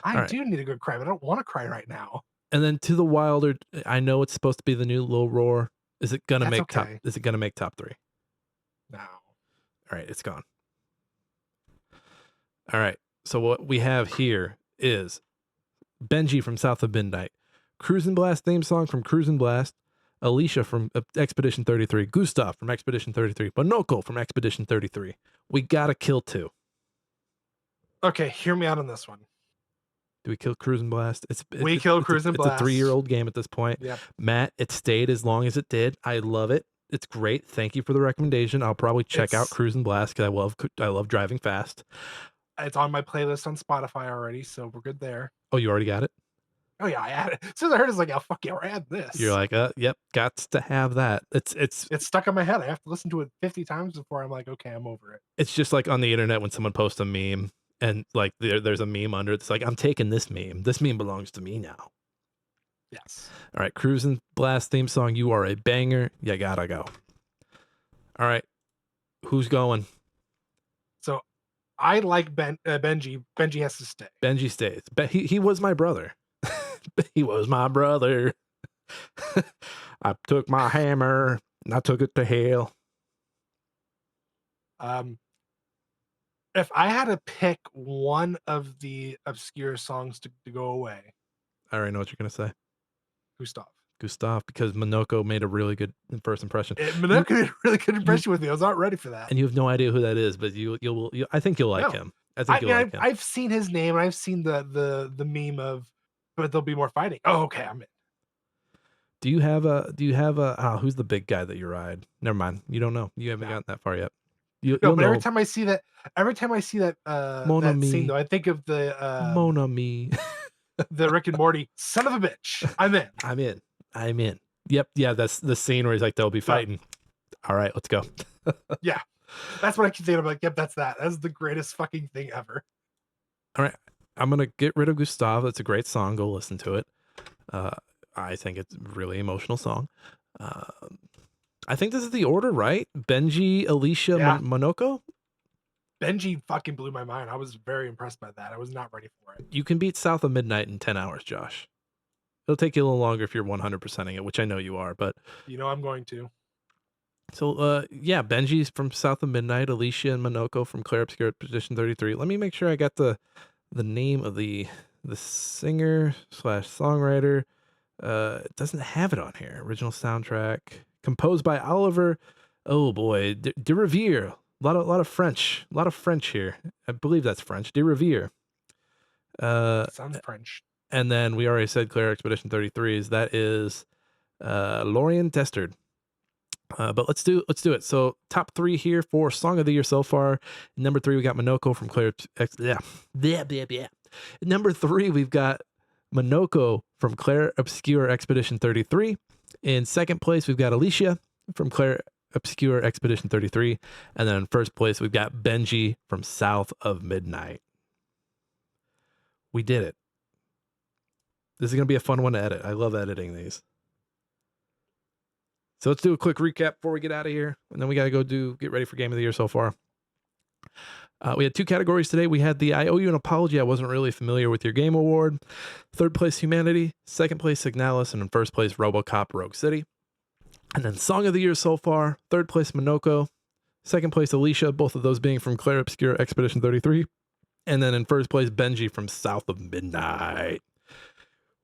I do need a good cry, but I don't want to cry right now. And then To the Wilder. I know it's supposed to be the new Low Roar. Is it gonna make top? Is it gonna make top 3? No. All right, it's gone. All right, so what we have here is Benji from South of Midnight, Cruisin' Blast theme song from Cruisin' Blast, Alicia from Expedition 33, Gustav from Expedition 33, Monoko from Expedition 33. We gotta kill 2. Okay, hear me out on this one. Do we kill Cruisin' Blast? We kill Cruisin' It's Blast. a 3-year-old game at this point. Yep. Matt, it stayed as long as it did. I love it. It's great. Thank you for the recommendation. I'll probably check out Cruisin' Blast because I love driving fast. It's on my playlist on Spotify already, so we're good there. Oh, you already got it? Oh yeah, I added it. As soon as I heard it, I was like, oh fuck yeah, we're adding this. You're like, yep, got to have that. It's stuck in my head. I have to listen to it 50 times before I'm like, okay, I'm over it. It's just like on the internet when someone posts a meme and like there's a meme under it. It's like, I'm taking this meme. This meme belongs to me now. Yes. All right, Cruisin' Blast theme song. You are a banger. You gotta go. All right, who's going? So I like Benji. Benji has to stay. Benji stays. He was my brother. He was my brother. I took my hammer and I took it to hell. If I had to pick one of the obscure songs to go away, I already know what you're gonna say. Gustav, because Monoko made a really good first impression. Monoko made a really good impression with me. I was not ready for that. And you have no idea who that is, but I think you'll like him. I think you'll like him. I've seen his name and I've seen the meme of, but there'll be more fighting. Oh, okay, I'm in. Do you have a who's the big guy that you ride? Never mind. You don't know. You haven't gotten that far yet. But every time I see that that scene though, I think of the Mon Ami. The Rick and Morty, son of a bitch. I'm in. Yep. Yeah, that's the scene where he's like, they'll be fighting. All right, let's go. Yeah. That's what I keep thinking. I'm like, yep, that's that. That's the greatest fucking thing ever. All right. I'm gonna get rid of Gustav. It's a great song. Go listen to it. I think it's a really emotional song. I think this is the order, right? Benji, Alicia, Monoko. Benji fucking blew my mind. I was very impressed by that. I was not ready for it. You can beat South of Midnight in 10 hours, Josh. It'll take you a little longer if you're 100%ing it, which I know you are, but I'm going to. So, yeah, Benji's from South of Midnight, Alicia and Monoko from Claire Obscure Expedition 33. Let me make sure I got the name of the singer / songwriter. It doesn't have it on here. Original soundtrack composed by Oliver. Oh boy, de Revere. A lot of French. A lot of French here. I believe that's French. De Revere. Sounds French. And then we already said Claire Expedition 33's. That is Lorien Testard. But let's do it. So top 3 here for Song of the Year so far. Number 3, we got Monoko from Claire. Number 3, we've got Monoko from Claire Obscure Expedition 33. In second place, we've got Alicia from Claire Obscure Expedition 33. And then in first place, we've got Benji from South of Midnight. We did it. This is going to be a fun one to edit. I love editing these. So let's do a quick recap before we get out of here. And then we got to get ready for Game of the Year so far. We had 2 categories today. We had the I Owe You an Apology. I wasn't really familiar with your game award. Third place, Humanity. Second place, Signalis. And in first place, RoboCop Rogue City. And then Song of the Year so far. Third place, Monoko. Second place, Alicia. Both of those being from Claire Obscure Expedition 33. And then in first place, Benji from South of Midnight.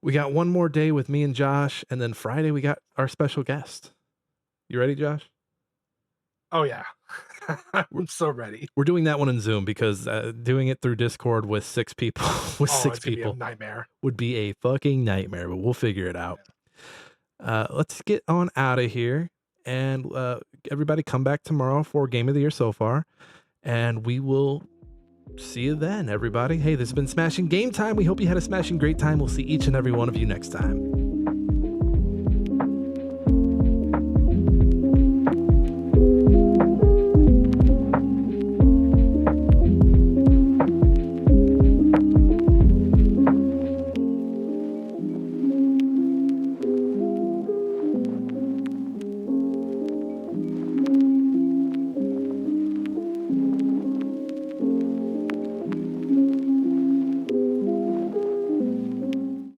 We got one more day with me and Josh. And then Friday, we got our special guest. You ready, Josh? Oh, yeah. I'm so ready. We're doing that one in Zoom because doing it through Discord with 6 people Be a nightmare. would be a fucking nightmare, but we'll figure it out. Let's get on out of here, and everybody come back tomorrow for Game of the Year so far, and we will see you then, everybody. Hey, this has been Smashing Game Time. We hope you had a smashing great time. We'll see each and every one of you next time.